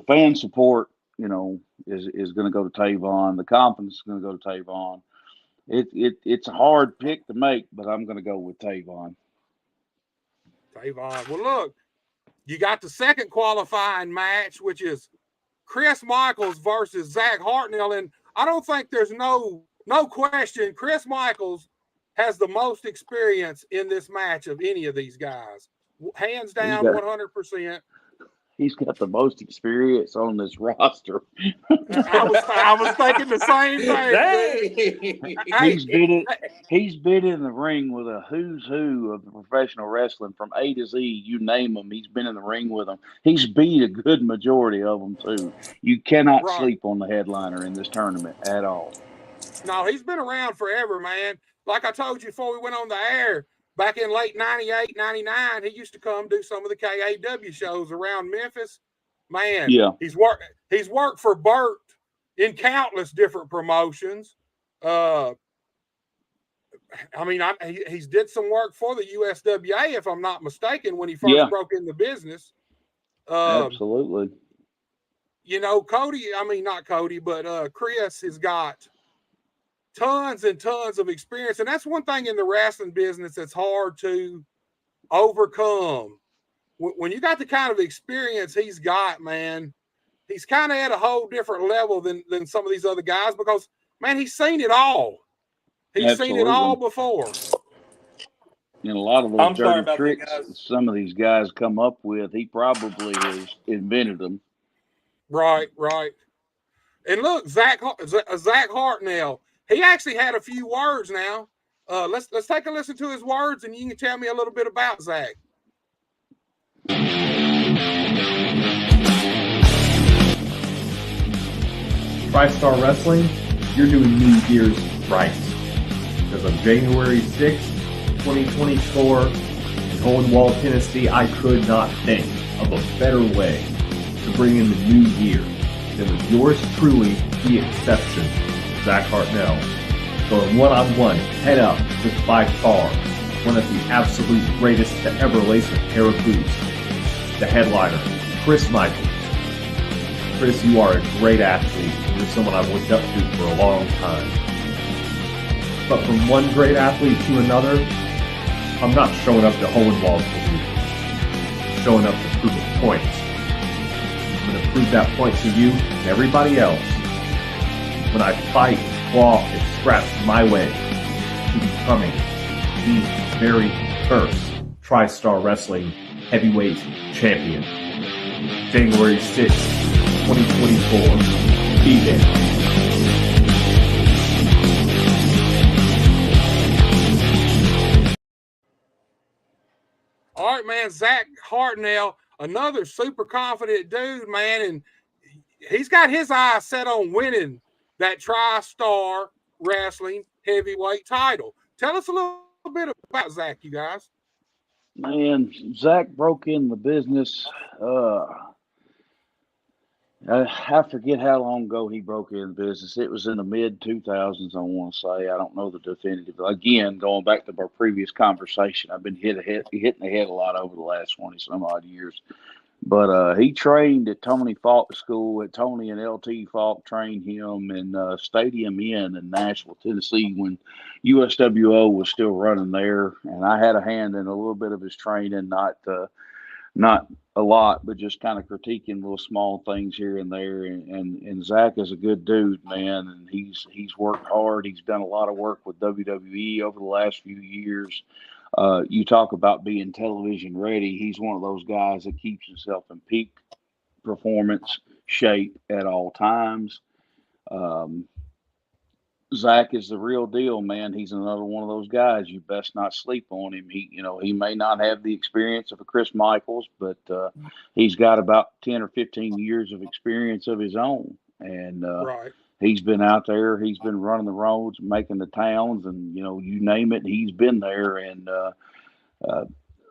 fan support, you know, is going to go to Tavon. The confidence is going to go to Tavon. It's a hard pick to make, but I'm going to go with Tavon. Tavon. Well, look, you got the second qualifying match, which is Chris Michaels versus Zach Hartnell, and I don't think there's no question. Chris Michaels has the most experience in this match of any of these guys, hands down, 100%. He's got the most experience on this roster. I was thinking the same thing. He's been in the ring with a who's who of the professional wrestling from A to Z. You name them, he's been in the ring with them. He's beat a good majority of them too. You cannot sleep on the headliner in this tournament at all. No, he's been around forever, man. Like I told you before we went on the air, back in late 98, 99, he used to come do some of the KAW shows around Memphis. Man, yeah. He's worked for Burt in countless different promotions. I mean, he's did some work for the USWA, if I'm not mistaken, when he first broke in the business. Absolutely. You know, not Cody, but Chris has got tons and tons of experience. And that's one thing in the wrestling business that's hard to overcome. When you got the kind of experience he's got, man, he's kind of at a whole different level than some of these other guys because, man, he's seen it all. He's seen it all before. And a lot of those dirty tricks some of these guys come up with, he probably has invented them. Right. And look, Zach Hartnell, he actually had a few words now. Let's take a listen to his words, and you can tell me a little bit about Zach. TriStar Wrestling, you're doing New Year's right. Because on January 6th, 2024, in Hohenwald, Tennessee, I could not think of a better way to bring in the new year than with yours truly, the exception, Zach Hartnell, going one-on-one, head up, with by far one of the absolute greatest to ever lace a pair of boots, the headliner, Chris Michaels. Chris, you are a great athlete, and you're someone I've looked up to for a long time. But from one great athlete to another, I'm not showing up to Hohenwald for you. I'm showing up to prove a point. I'm going to prove that point to you and everybody else when I fight, claw, and scratch my way to becoming the very first TriStar Wrestling Heavyweight Champion. January 6th, 2024. Be there. All right, man, Zach Hartnell, another super confident dude, man, and he's got his eyes set on winning that TriStar Wrestling Heavyweight title. Tell us a little bit about Zach, you guys. Man, Zach broke in the business. I forget how long ago he broke in the business. It was in the mid-2000s, I want to say. I don't know the definitive. Again, going back to our previous conversation, I've been hitting the head a lot over the last 20-some-odd years. But he trained at Tony Falk School. Tony and LT Falk trained him in Stadium Inn in Nashville, Tennessee, when USWO was still running there. And I had a hand in a little bit of his training, not a lot, but just kind of critiquing little small things here and there. And Zach is a good dude, man, and he's worked hard. He's done a lot of work with WWE over the last few years. You talk about being television ready. He's one of those guys that keeps himself in peak performance shape at all times. Zach is the real deal, man. He's another one of those guys. You best not sleep on him. He may not have the experience of a Chris Michaels, but he's got about 10 or 15 years of experience of his own. And he's been out there. He's been running the roads, making the towns, and, you name it, he's been there. And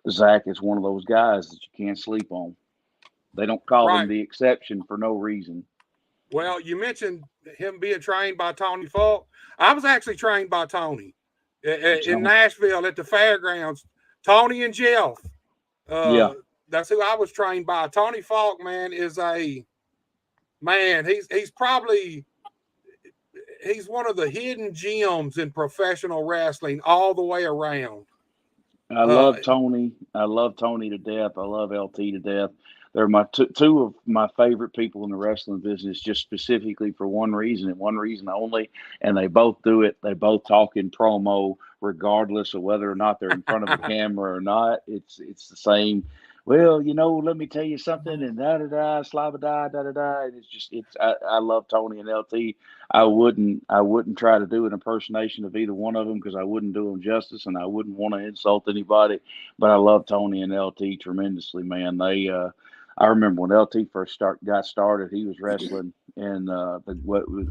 Zach is one of those guys that you can't sleep on. They don't call him the exception for no reason. Well, you mentioned him being trained by Tony Falk. I was actually trained by Tony in Nashville at the fairgrounds. Tony and Jeff. That's who I was trained by. Tony Falk, man, is a man. He's probably he's one of the hidden gems in professional wrestling all the way around. I love Tony. I love Tony to death. I love LT to death. They're my two of my favorite people in the wrestling business, just specifically for one reason and one reason only. And they both do it. They both talk in promo, regardless of whether or not they're in front of a camera or not. It's the same. Well, let me tell you something, and da da da, slaba da da da da. I love Tony and LT. I wouldn't try to do an impersonation of either one of them because I wouldn't do them justice, and I wouldn't want to insult anybody. But I love Tony and LT tremendously, man. I remember when LT first got started, he was wrestling in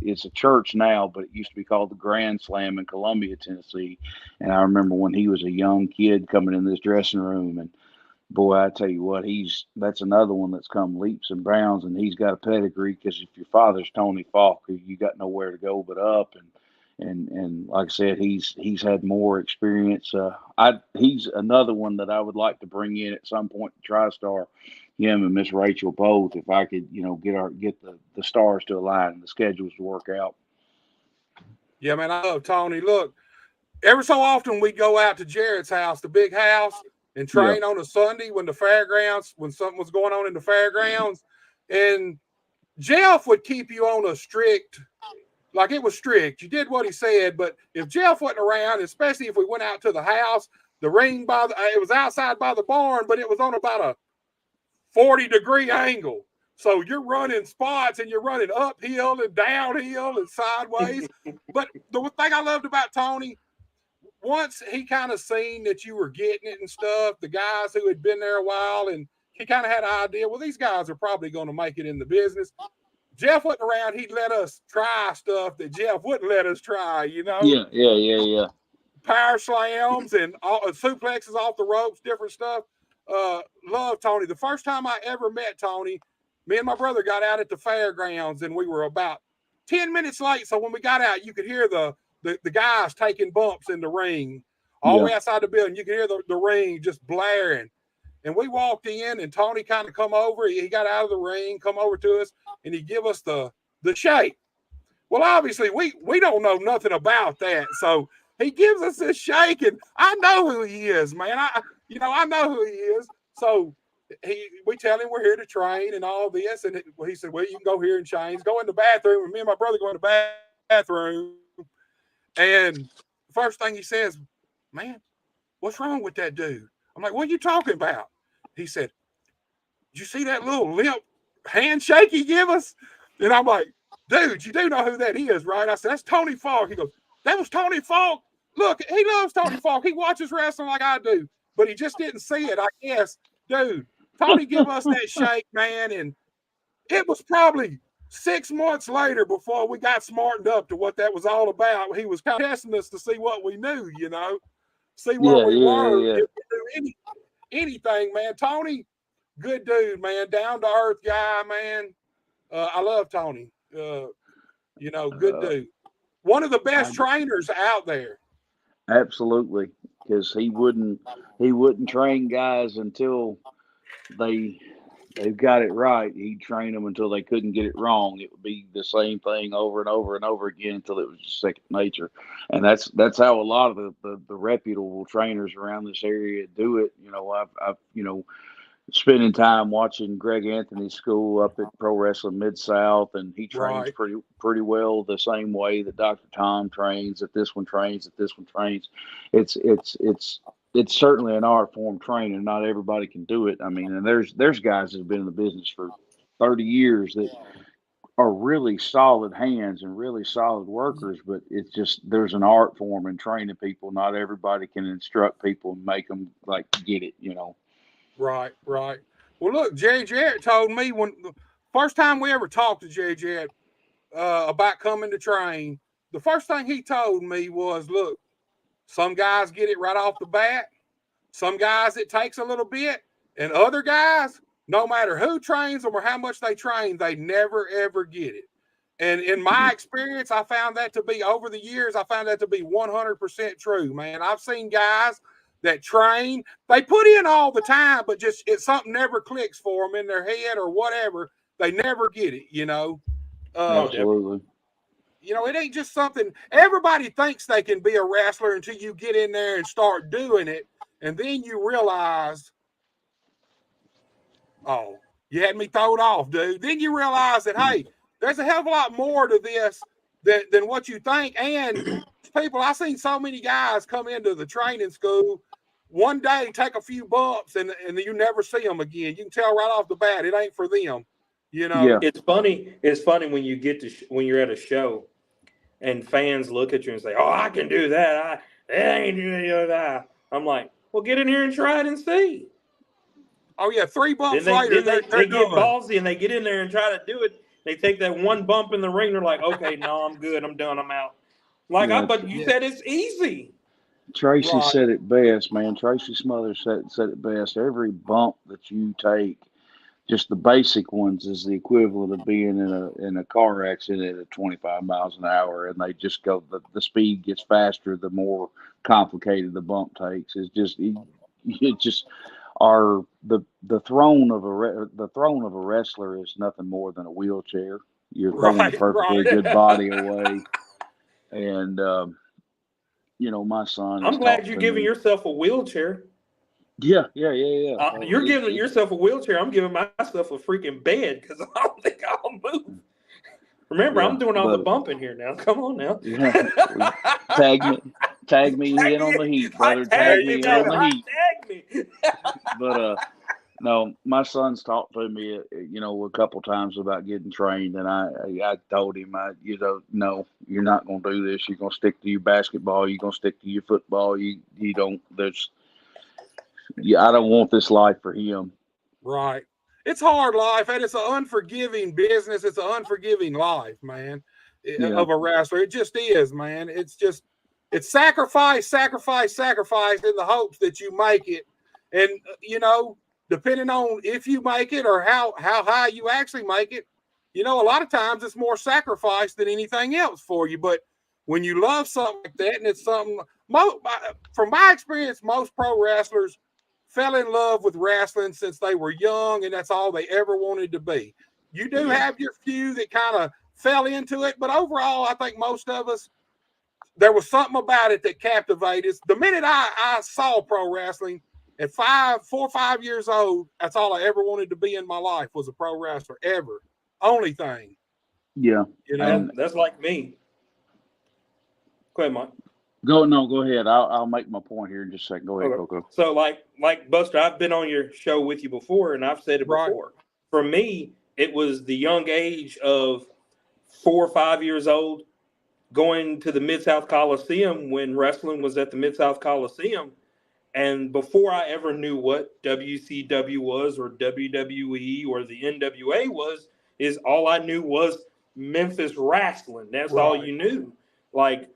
it's a church now, but it used to be called the Grand Slam in Columbia, Tennessee. And I remember when he was a young kid coming in this dressing room, and boy, I tell you what, that's another one that's come leaps and bounds, and he's got a pedigree because if your father's Tony Falk, you got nowhere to go but up. And like I said, he's had more experience. He's another one that I would like to bring in at some point to TriStar. Him and Miss Rachel both, if I could, get the stars to align and the schedules to work out. Yeah, man, I love Tony. Look, every so often we go out to Jared's house, the big house, and train on a Sunday when something was going on in the fairgrounds. And Jeff would keep you on a strict, like it was strict. You did what he said, but if Jeff wasn't around, especially if we went out to the house, the ring it was outside by the barn, but it was on about a 40-degree angle. So you're running spots and you're running uphill and downhill and sideways. But the thing I loved about Tony, once he kind of seen that you were getting it and stuff, the guys who had been there a while, and he kind of had an idea, well, these guys are probably going to make it in the business. Jeff wasn't around. He'd let us try stuff that Jeff wouldn't let us try, Yeah. Power slams and suplexes off the ropes, different stuff. Love Tony. The first time I ever met Tony, me and my brother got out at the fairgrounds, and we were about 10 minutes late. So when we got out, you could hear the guys taking bumps in the ring all the way outside the building. You could hear the ring just blaring. And we walked in, and Tony kind of come over. He got out of the ring, come over to us, and he give us the shake. Well, obviously, we don't know nothing about that. So he gives us this shake, and I know who he is, man. I know who he is. So we tell him we're here to train and all this. And he said, well, you can go here and change. Go in the bathroom. And me and my brother go in the bathroom. And the first thing he says, man, what's wrong with that dude? I'm like, what are you talking about? He said, did you see that little limp handshake he gave us? And I'm like, dude, you do know who that is, right? I said, that's Tony Falk. He goes, that was Tony Falk? Look, he loves Tony Falk. He watches wrestling like I do, but he just didn't see it, I guess. Dude, Tony gave us that shake, man, and it was probably 6 months later before we got smartened up to what that was all about. He was kind of testing us to see what we knew, see where we were. If we knew anything, man. Tony, good dude, man, down-to-earth guy, man. I love Tony. Good dude. One of the best trainers out there. Absolutely, because he wouldn't train guys until they've got it right. He'd train them until they couldn't get it wrong. It would be the same thing over and over and over again until it was just second nature. And that's how a lot of the reputable trainers around this area do it. I've spending time watching Greg Anthony's school up at Pro Wrestling Mid-South, and he trains pretty well the same way that Dr. Tom trains, that this one trains. It's certainly an art form training. Not everybody can do it. I mean, and there's guys that have been in the business for 30 years that are really solid hands and really solid workers, but it's just there's an art form in training people. Not everybody can instruct people and make them get it, Right. Well, look, Jerry Jarrett told me when the first time we ever talked to Jerry Jarrett about coming to train, the first thing he told me was, look, some guys get it right off the bat. Some guys, it takes a little bit. And other guys, no matter who trains them or how much they train, they never, ever get it. And in my experience, I found that to be, over the years, I found that to be 100% true, man. I've seen guys that train, they put in all the time, but just something never clicks for them in their head or whatever. They never get it, Absolutely. you know, it ain't just something everybody thinks they can be a wrestler until you get in there and start doing it. And then you realize, oh, you had me thrown off, dude. Then you realize that, hey, there's a hell of a lot more to this than what you think. And people, I've seen so many guys come into the training school one day, take a few bumps, and you never see them again. You can tell right off the bat it ain't for them. You know, Yeah. It's funny. It's funny when you get to when you're at a show, and fans look at you and say, "Oh, I can do that. I ain't doing that." I'm like, "Well, get in here and try it and see." Oh yeah, 3 bumps Then later, they they're get done. ballsy and they get in there and try to do it. They take that one bump in the ring. They're like, "Okay, no, I'm good. I'm done. I'm out." Like, Yeah. but you said it's easy. Tracy Right. said it best, man. Tracy Smothers said it best. Every bump that you take, just the basic ones, is the equivalent of being in a car accident at 25 miles an hour, and they just go. The speed gets faster the more complicated the bump takes. It just are the throne of a wrestler is nothing more than a wheelchair. You're throwing a perfectly good body away, and my son has I'm glad talked you're to giving me. yourself a wheelchair. Yeah. You're giving yourself a wheelchair. I'm giving myself a freaking bed because I don't think I'll move. Remember, Yeah, I'm doing all the bumping here now. Come on now. Yeah, tag me Tag in on the heat, brother. tag Tag me, me in on baby. the Hot heat. tag me. But no, my son's talked to me, a couple times about getting trained, and I told him, no, you're not going to do this. You're going to stick to your basketball. You're going to stick to your football. You don't. I don't want this life for him. Right. It's hard life, and it's an unforgiving business. It's an unforgiving life, man, of a wrestler. It just is, man. It's sacrifice, sacrifice, sacrifice in the hopes that you make it. And, depending on if you make it or how high you actually make it, a lot of times it's more sacrifice than anything else for you. But when you love something like that, and it's something, from my experience, most pro wrestlers fell in love with wrestling since they were young, and that's all they ever wanted to be. You do have your few that kind of fell into it, but overall, I think most of us, there was something about it that captivated us. The minute I saw pro wrestling at 4 or 5 years old, that's all I ever wanted to be in my life was a pro wrestler, ever. Only thing. Yeah. That's like me. Go ahead, Mike. Go ahead. I'll make my point here in just a second. Go ahead, Coco. So like Buster, I've been on your show with you before, and I've said it before. For me, it was the young age of 4 or 5 years old, going to the Mid-South Coliseum when wrestling was at the Mid-South Coliseum. And before I ever knew what WCW was or WWE or the NWA was, is all I knew was Memphis wrestling. That's all you knew. Like,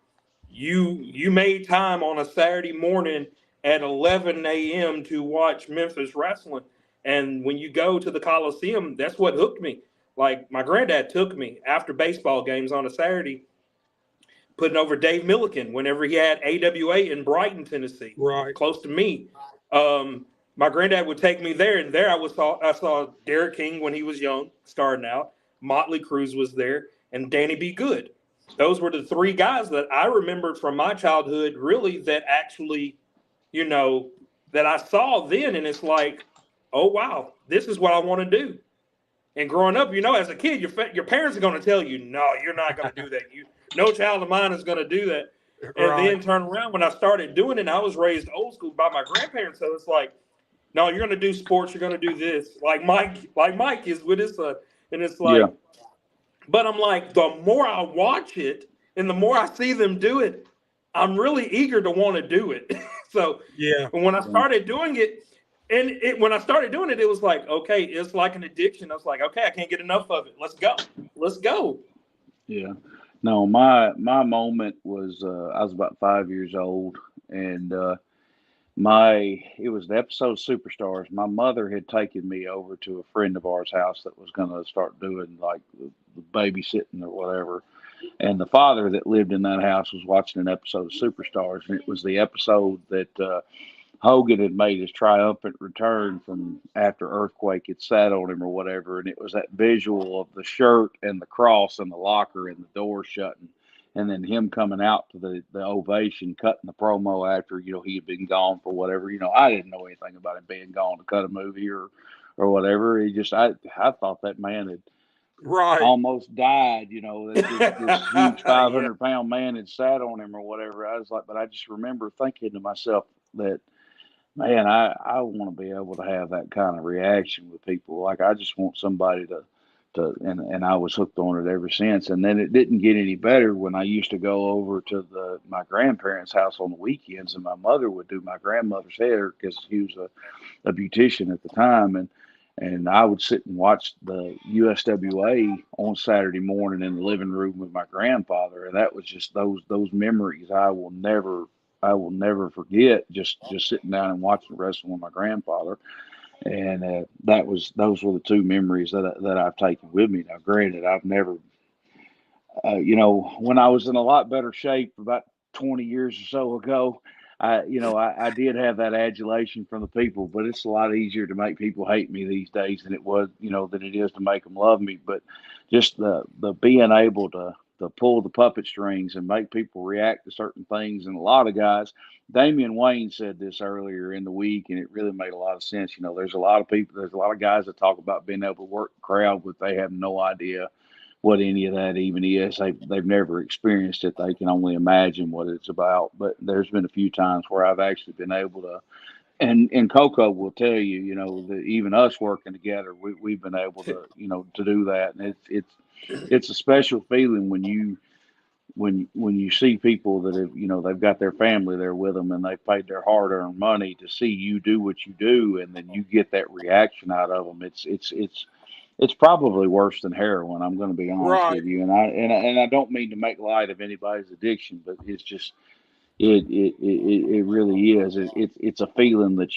you made time on a Saturday morning at 11 a.m. to watch Memphis wrestling. And when you go to the Coliseum, that's what hooked me. Like, my granddad took me after baseball games on a Saturday, putting over Dave Milliken whenever he had AWA in Brighton, Tennessee, close to me. My granddad would take me there, and there I saw Derek King when he was young, starting out. Motley Cruz was there, and Danny B. Good. Those were the 3 guys that I remembered from my childhood, really, that actually, that I saw then, and it's like, oh, wow, this is what I want to do. And growing up, as a kid, your parents are going to tell you, no, you're not going to do that. No child of mine is going to do that. And then turn around when I started doing it, I was raised old school by my grandparents. So it's like, no, you're going to do sports. You're going to do this. Like Mike is with his son. And it's like, but I'm like, the more I watch it and the more I see them do it, I'm really eager to want to do it. So when I started doing it, when I started doing it, it was like, okay, it's like an addiction. I was like, okay, I can't get enough of it. Let's go. Yeah. No, my moment was I was about 5 years old, and it was the episode Superstars. My mother had taken me over to a friend of ours' house that was going to start doing like the babysitting or whatever. And the father that lived in that house was watching an episode of Superstars, and it was the episode that Hogan had made his triumphant return from after Earthquake had sat on him or whatever. And it was that visual of the shirt and the cross and the locker and the door shutting. and then him coming out to the ovation, cutting the promo after, you know, he had been gone for whatever. You know, I didn't know anything about him being gone to cut a movie or whatever. He just, I thought that man had almost died, you know, this huge 500-pound man had sat on him or whatever. I was like, but I just remember thinking to myself that, man, I want to be able to have that kind of reaction with people. Like, I just want somebody and I was hooked on it ever since. And then it didn't get any better when I used to go over to my grandparents' house on the weekends, and my mother would do my grandmother's hair because she was a beautician at the time. And I would sit and watch the USWA on Saturday morning in the living room with my grandfather. And that was just those memories I will never forget, just sitting down and watching wrestling with my grandfather. And those were the two memories that I've taken with me. Now, granted, I've never, you know, when I was in a lot better shape about 20 years or so ago, I did have that adulation from the people, but it's a lot easier to make people hate me these days than it is to make them love me. But just the being able to pull the puppet strings and make people react to certain things. And a lot of guys, Damian Wayne said this earlier in the week, and it really made a lot of sense. You know, there's a lot of guys that talk about being able to work the crowd, but they have no idea what any of that even is. They've never experienced it. They can only imagine what it's about. But there's been a few times where I've actually been able to, and Coco will tell you, you know, that even us working together, we've been able to, you know, to do that. And it's a special feeling when you see people that have, you know, they've got their family there with them and they've paid their hard-earned money to see you do what you do, and then you get that reaction out of them. It's probably worse than heroin. I'm going to be honest with you, and I don't mean to make light of anybody's addiction, but it's just it really is. It's a feeling that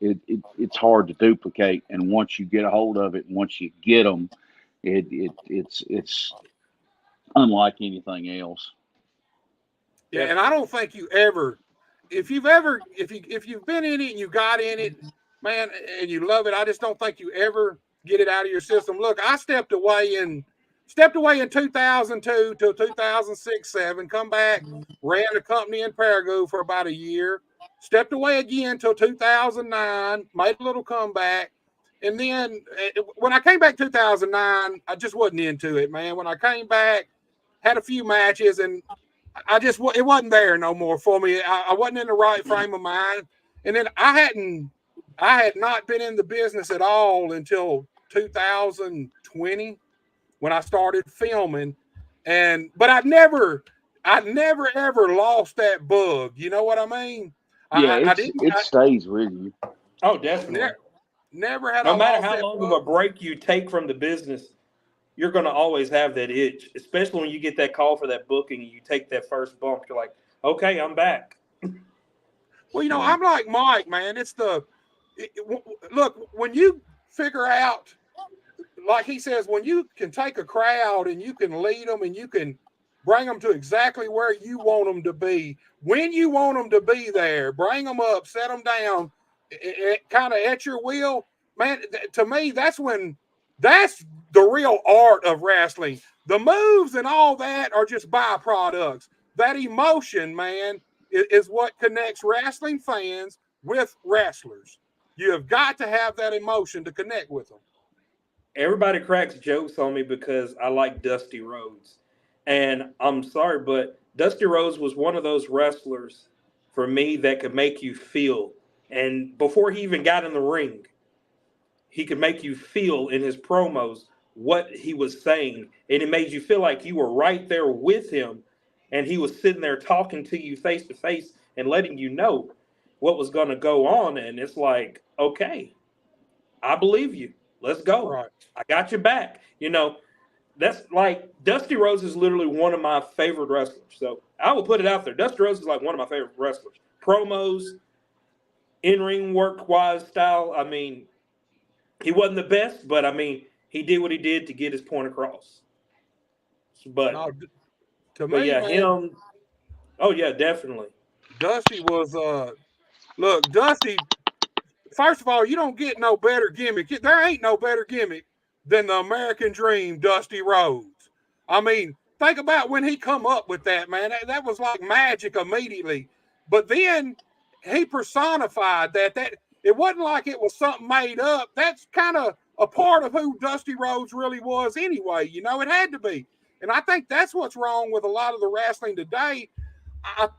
it's hard to duplicate, and once you get a hold of it, and once you get them, it's unlike anything else. Yeah, and I don't think you ever, if you've been in it and you got in it, man, and you love it, I just don't think you ever get it out of your system. Look, I stepped away in 2002 till 2006-7, come back, ran a company in Paraguay for about a year, stepped away again till 2009, made a little comeback. And then when I came back 2009, I just wasn't into it, man. When I came back, had a few matches, and it wasn't there no more for me. I wasn't in the right frame of mind. And then I had not been in the business at all until 2020 when I started filming. But I never ever lost that bug. You know what I mean? Yeah, it stays with you. Oh, definitely. Never had. No matter how long of a break you take from the business, you're going to always have that itch, especially when you get that call for that booking and you take that first bump. You're like, okay, I'm back. Well, you know, I'm like Mike, man. Look, when you figure out, like he says, when you can take a crowd and you can lead them and you can bring them to exactly where you want them to be, when you want them to be there, bring them up, set them down, kind of at your will, man. To me, that's the real art of wrestling. The moves and all that are just byproducts. That emotion, man, is what connects wrestling fans with wrestlers. You have got to have that emotion to connect with them. Everybody cracks jokes on me because I like Dusty Rhodes. And I'm sorry, but Dusty Rhodes was one of those wrestlers for me that could make you feel. And before he even got in the ring, he could make you feel in his promos what he was saying. And it made you feel like you were right there with him. And he was sitting there talking to you face to face and letting you know what was going to go on. And it's like, okay, I believe you. Let's go. Right. I got your back. You know, that's like Dusty Rhodes is literally one of my favorite wrestlers. So I will put it out there. Dusty Rhodes is like one of my favorite wrestlers. Promos, in-ring work-wise style. I mean, he wasn't the best, but I mean, he did what he did to get his point across. But, yeah, man, him. Oh yeah, definitely. Dusty was look, Dusty. First of all, you don't get no better gimmick. There ain't no better gimmick than the American Dream, Dusty Rhodes. I mean, think about when he come up with that, man. That was like magic immediately. But then he personified that. That it wasn't like it was something made up. That's kind of a part of who Dusty Rhodes really was anyway. You know, it had to be. And I think that's what's wrong with a lot of the wrestling today. A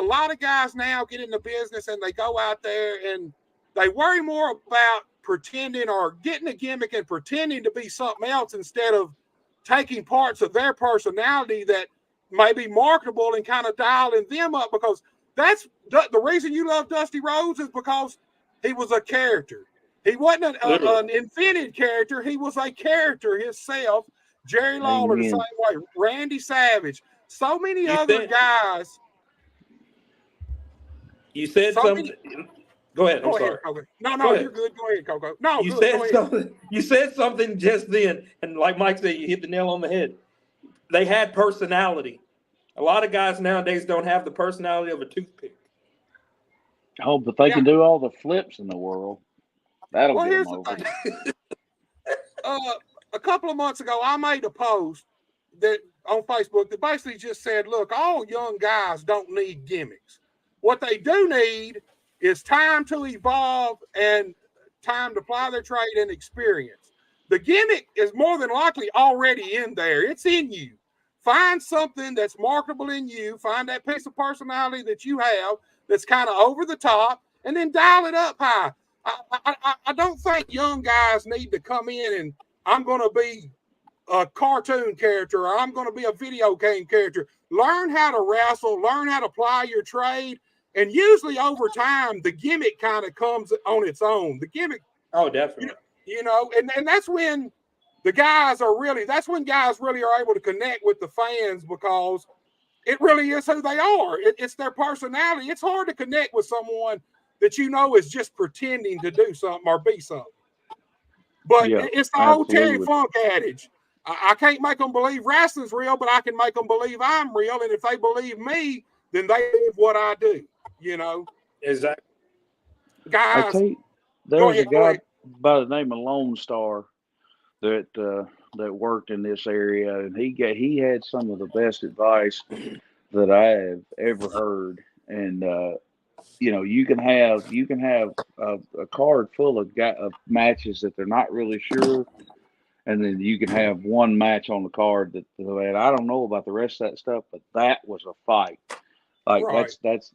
lot of guys now get in the business and they go out there and they worry more about pretending or getting a gimmick and pretending to be something else instead of taking parts of their personality that may be marketable and kind of dialing them up, because that's the reason you love Dusty Rhodes is because he was a character. He wasn't an invented character. He was a character himself. Jerry Lawler the same way. Randy Savage. So many other guys. You said something. Go ahead. I'm sorry. Coco. No, you're good. Go ahead, Coco. No, you said something. You said something just then, and like Mike said, you hit the nail on the head. They had personality. A lot of guys nowadays don't have the personality of a toothpick. Oh, but they can do all the flips in the world. That'll get them over. A couple of months ago, I made a post that on Facebook that basically just said, look, all young guys don't need gimmicks. What they do need is time to evolve and time to apply their trade and experience. The gimmick is more than likely already in there. It's in you. Find something that's marketable in you. Find that piece of personality that you have that's kind of over the top, and then dial it up high. I don't think young guys need to come in and I'm going to be a cartoon character or I'm going to be a video game character. Learn how to wrestle, learn how to apply your trade, and usually over time, the gimmick kind of comes on its own. The gimmick. Oh, definitely. You know, and that's when the guys are really, that's when guys really are able to connect with the fans, because it really is who they are. It's their personality. It's hard to connect with someone that you know is just pretending to do something or be something. But it's the old Terry Funk adage. I can't make them believe wrestling's real, but I can make them believe I'm real. And if they believe me, then they believe what I do, you know? Exactly. Guys, I tell you, there's a guy by the name of Lone Star that worked in this area, and he had some of the best advice that I have ever heard. And you know, you can have a card full of matches that they're not really sure, and then you can have one match on the card that I don't know about the rest of that stuff, but that was a fight. Like that's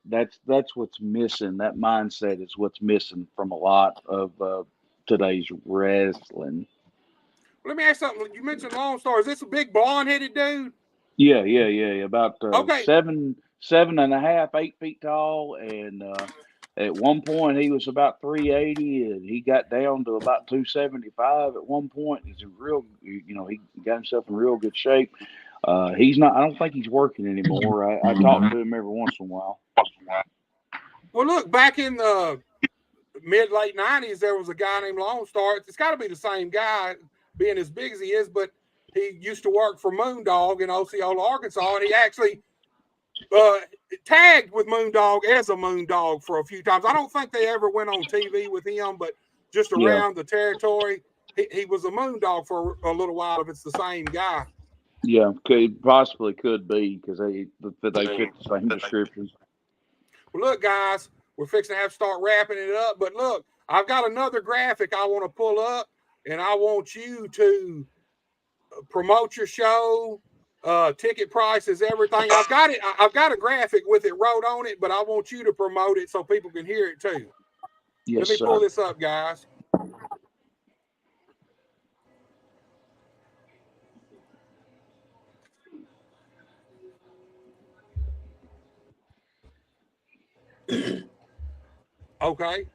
what's missing. That mindset is what's missing from a lot of today's wrestling. Let me ask you something. You mentioned Lone Star. Is this a big blonde-headed dude? Yeah. About 7.5, 8 feet tall, and at one point he was about 380, and he got down to about 275 at one point. He's a real, he got himself in real good shape. He's not. I don't think he's working anymore. I talk to him every once in a while. Well, look, back in the mid-late 90s, there was a guy named Lone Star. It's got to be the same guy, being as big as he is, but he used to work for Moondog in Osceola, Arkansas, and he actually tagged with Moondog as a Moondog for a few times. I don't think they ever went on TV with him, but just around the territory, he was a Moondog for a little while if it's the same guy. Yeah, possibly could be, because they fit the same description. Well, look, guys, we're fixing to have to start wrapping it up, but look, I've got another graphic I want to pull up, and I want you to promote your show, ticket prices, everything. I've got it. I've got a graphic with it wrote on it, but I want you to promote it so people can hear it too. Yes, Let me pull this up, guys. Okay.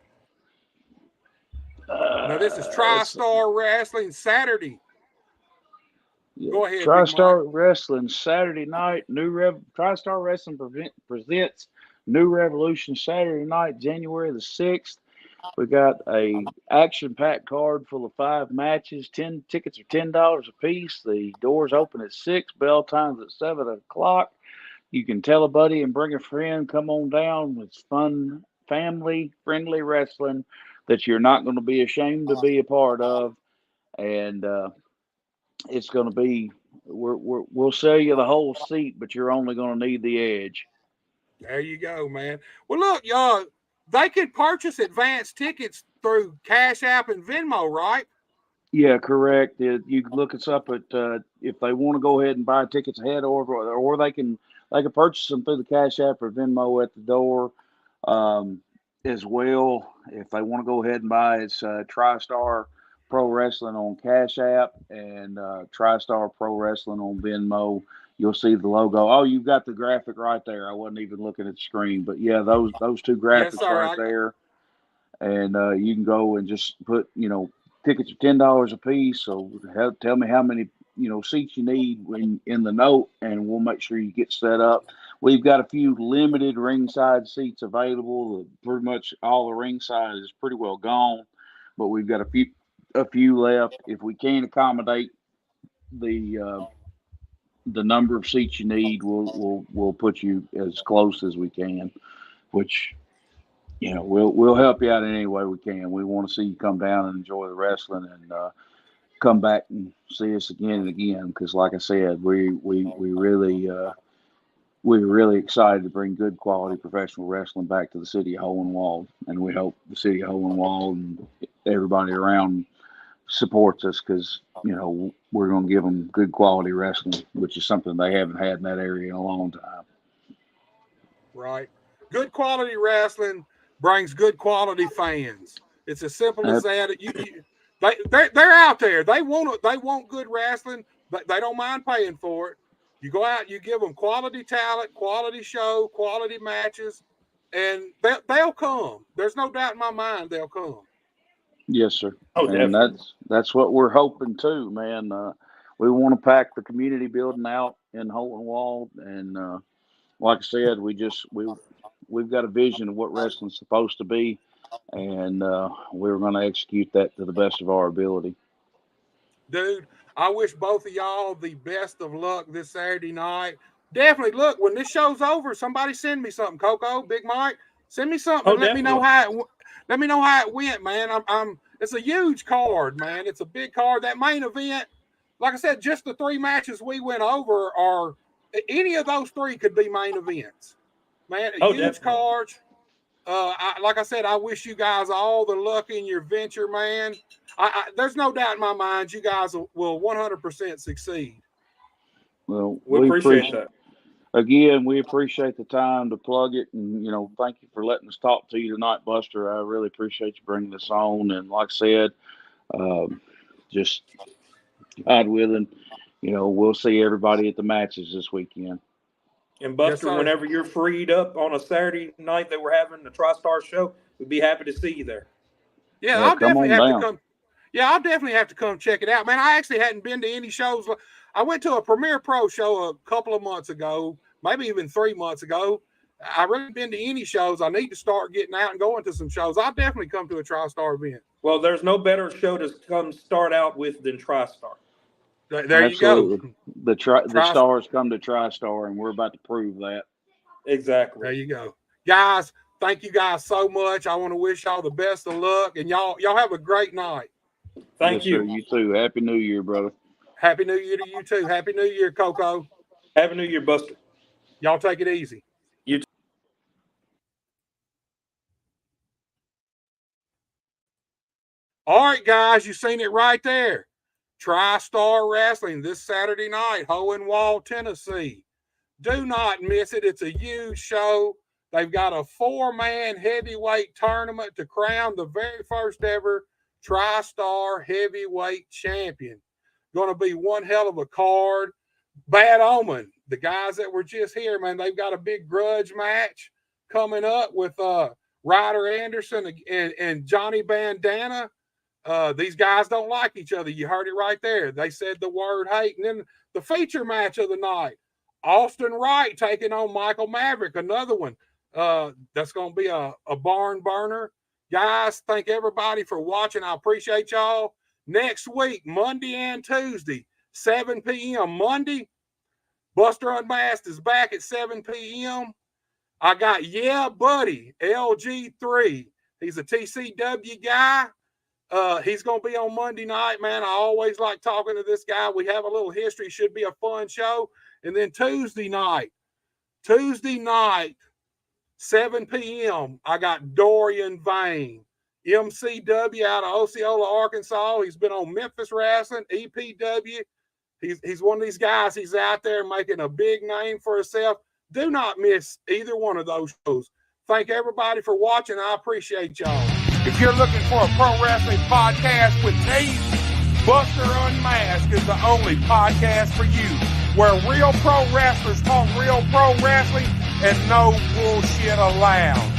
Now this is TriStar Wrestling Saturday. Yeah. Go ahead. TriStar Wrestling Saturday night. TriStar Wrestling presents New Revolution Saturday night, January the 6th. We got a action-packed card full of 5 matches. 10 tickets are $10 a piece. The doors open at 6. Bell times at 7 o'clock. You can tell a buddy and bring a friend. Come on down. It's fun, family-friendly wrestling that you're not going to be ashamed to be a part of. And it's going to be we'll sell you the whole seat, but you're only going to need the edge. There you go, man. Well, look, y'all, they can purchase advance tickets through Cash App and Venmo, right? Yeah, correct. You can look us up at if they want to go ahead and buy tickets ahead, or they can purchase them through the Cash App or Venmo at the door as well. If they want to go ahead and buy, it's TriStar Pro Wrestling on Cash App and TriStar Pro Wrestling on Venmo. You'll see the logo. Oh, you've got the graphic right there. I wasn't even looking at the screen, but yeah, those two graphics Yes, sir. right there. And you can go and just put, tickets are $10 a piece. So tell me how many, seats you need in the note, and we'll make sure you get set up. We've got a few limited ringside seats available. Pretty much all the ringside is pretty well gone, but we've got a few left. If we can't accommodate the number of seats you need, we'll put you as close as we can, which we'll help you out in any way we can. We want to see you come down and enjoy the wrestling, and come back and see us again and again. Because, like I said, we're really excited to bring good quality professional wrestling back to the city of Hohenwald, and we hope the city of Hohenwald and everybody around supports us, because we're going to give them good quality wrestling, which is something they haven't had in that area in a long time. Right. Good quality wrestling brings good quality fans. It's as simple as that. They're out there. They want good wrestling, but they don't mind paying for it. You go out, you give them quality talent, quality show, quality matches, and they'll come. There's no doubt in my mind they'll come. Yes, sir. Oh, and definitely. that's what we're hoping too, man. We want to pack the community building out in Hohenwald, and like I said, we've got a vision of what wrestling's supposed to be, and we're going to execute that to the best of our ability. Dude, I wish both of y'all the best of luck this Saturday night. Definitely, look, when this show's over, somebody send me something. Coco, Big Mike, send me something. And let me know how it went, man. It's a huge card, man. It's a big card. That main event, like I said, just the 3 matches we went over are any of those 3 could be main events, man. Huge cards. Like I said, I wish you guys all the luck in your venture, man. There's no doubt in my mind you guys will 100% succeed. Well, we appreciate that. Again, we appreciate the time to plug it, and thank you for letting us talk to you tonight, Buster. I really appreciate you bringing this on, and like I said, just God willing, we'll see everybody at the matches this weekend. And Buster, Yes, whenever you're freed up on a Saturday night that we're having the TriStar show, we'd be happy to see you there. Yeah, I'll definitely have to come. Yeah, I'll definitely have to come check it out, man. I actually hadn't been to any shows. I went to a Premier Pro show a couple of months ago, maybe even 3 months ago. I really been to any shows. I need to start getting out and going to some shows. I'll definitely come to a TriStar event. Well, there's no better show to come start out with than TriStar. There Absolutely. You go. The stars come to TriStar, and we're about to prove that. Exactly. There you go. Guys, thank you guys so much. I want to wish y'all the best of luck, and y'all have a great night. Thank you. Sir, you too. Happy New Year, brother. Happy New Year to you too. Happy New Year, Coco. Happy New Year, Buster. Y'all take it easy. You too. All right, guys, you seen it right there. TriStar Wrestling this Saturday night, Hohenwald, Tennessee. Do not miss it. It's a huge show. They've got a 4-man heavyweight tournament to crown the very first ever TriStar heavyweight champion. Going to be one hell of a card. Bad Omen, the guys that were just here, man, they've got a big grudge match coming up with Ryder Anderson and Johnny Bandana. These guys don't like each other. You heard it right there. They said the word hate. And then the feature match of the night, Austin Wright taking on Michael Maverick, another one. That's going to be a barn burner. Guys, thank everybody for watching. I appreciate y'all. Next week, Monday and Tuesday, 7 p.m. Monday, Buster Unmasked is back at 7 p.m. I got Yeah Buddy, LG3. He's a TCW guy. He's going to be on Monday night, man. I always like talking to this guy. We have a little history. Should be a fun show. And then Tuesday night, 7 p.m., I got Dorian Vane, MCW out of Osceola, Arkansas. He's been on Memphis Wrestling, EPW. He's one of these guys. He's out there making a big name for himself. Do not miss either one of those shows. Thank everybody for watching. I appreciate y'all. If you're looking for a pro wrestling podcast with teeth, Buster Unmasked is the only podcast for you, where real pro wrestlers talk real pro wrestling and no bullshit allowed.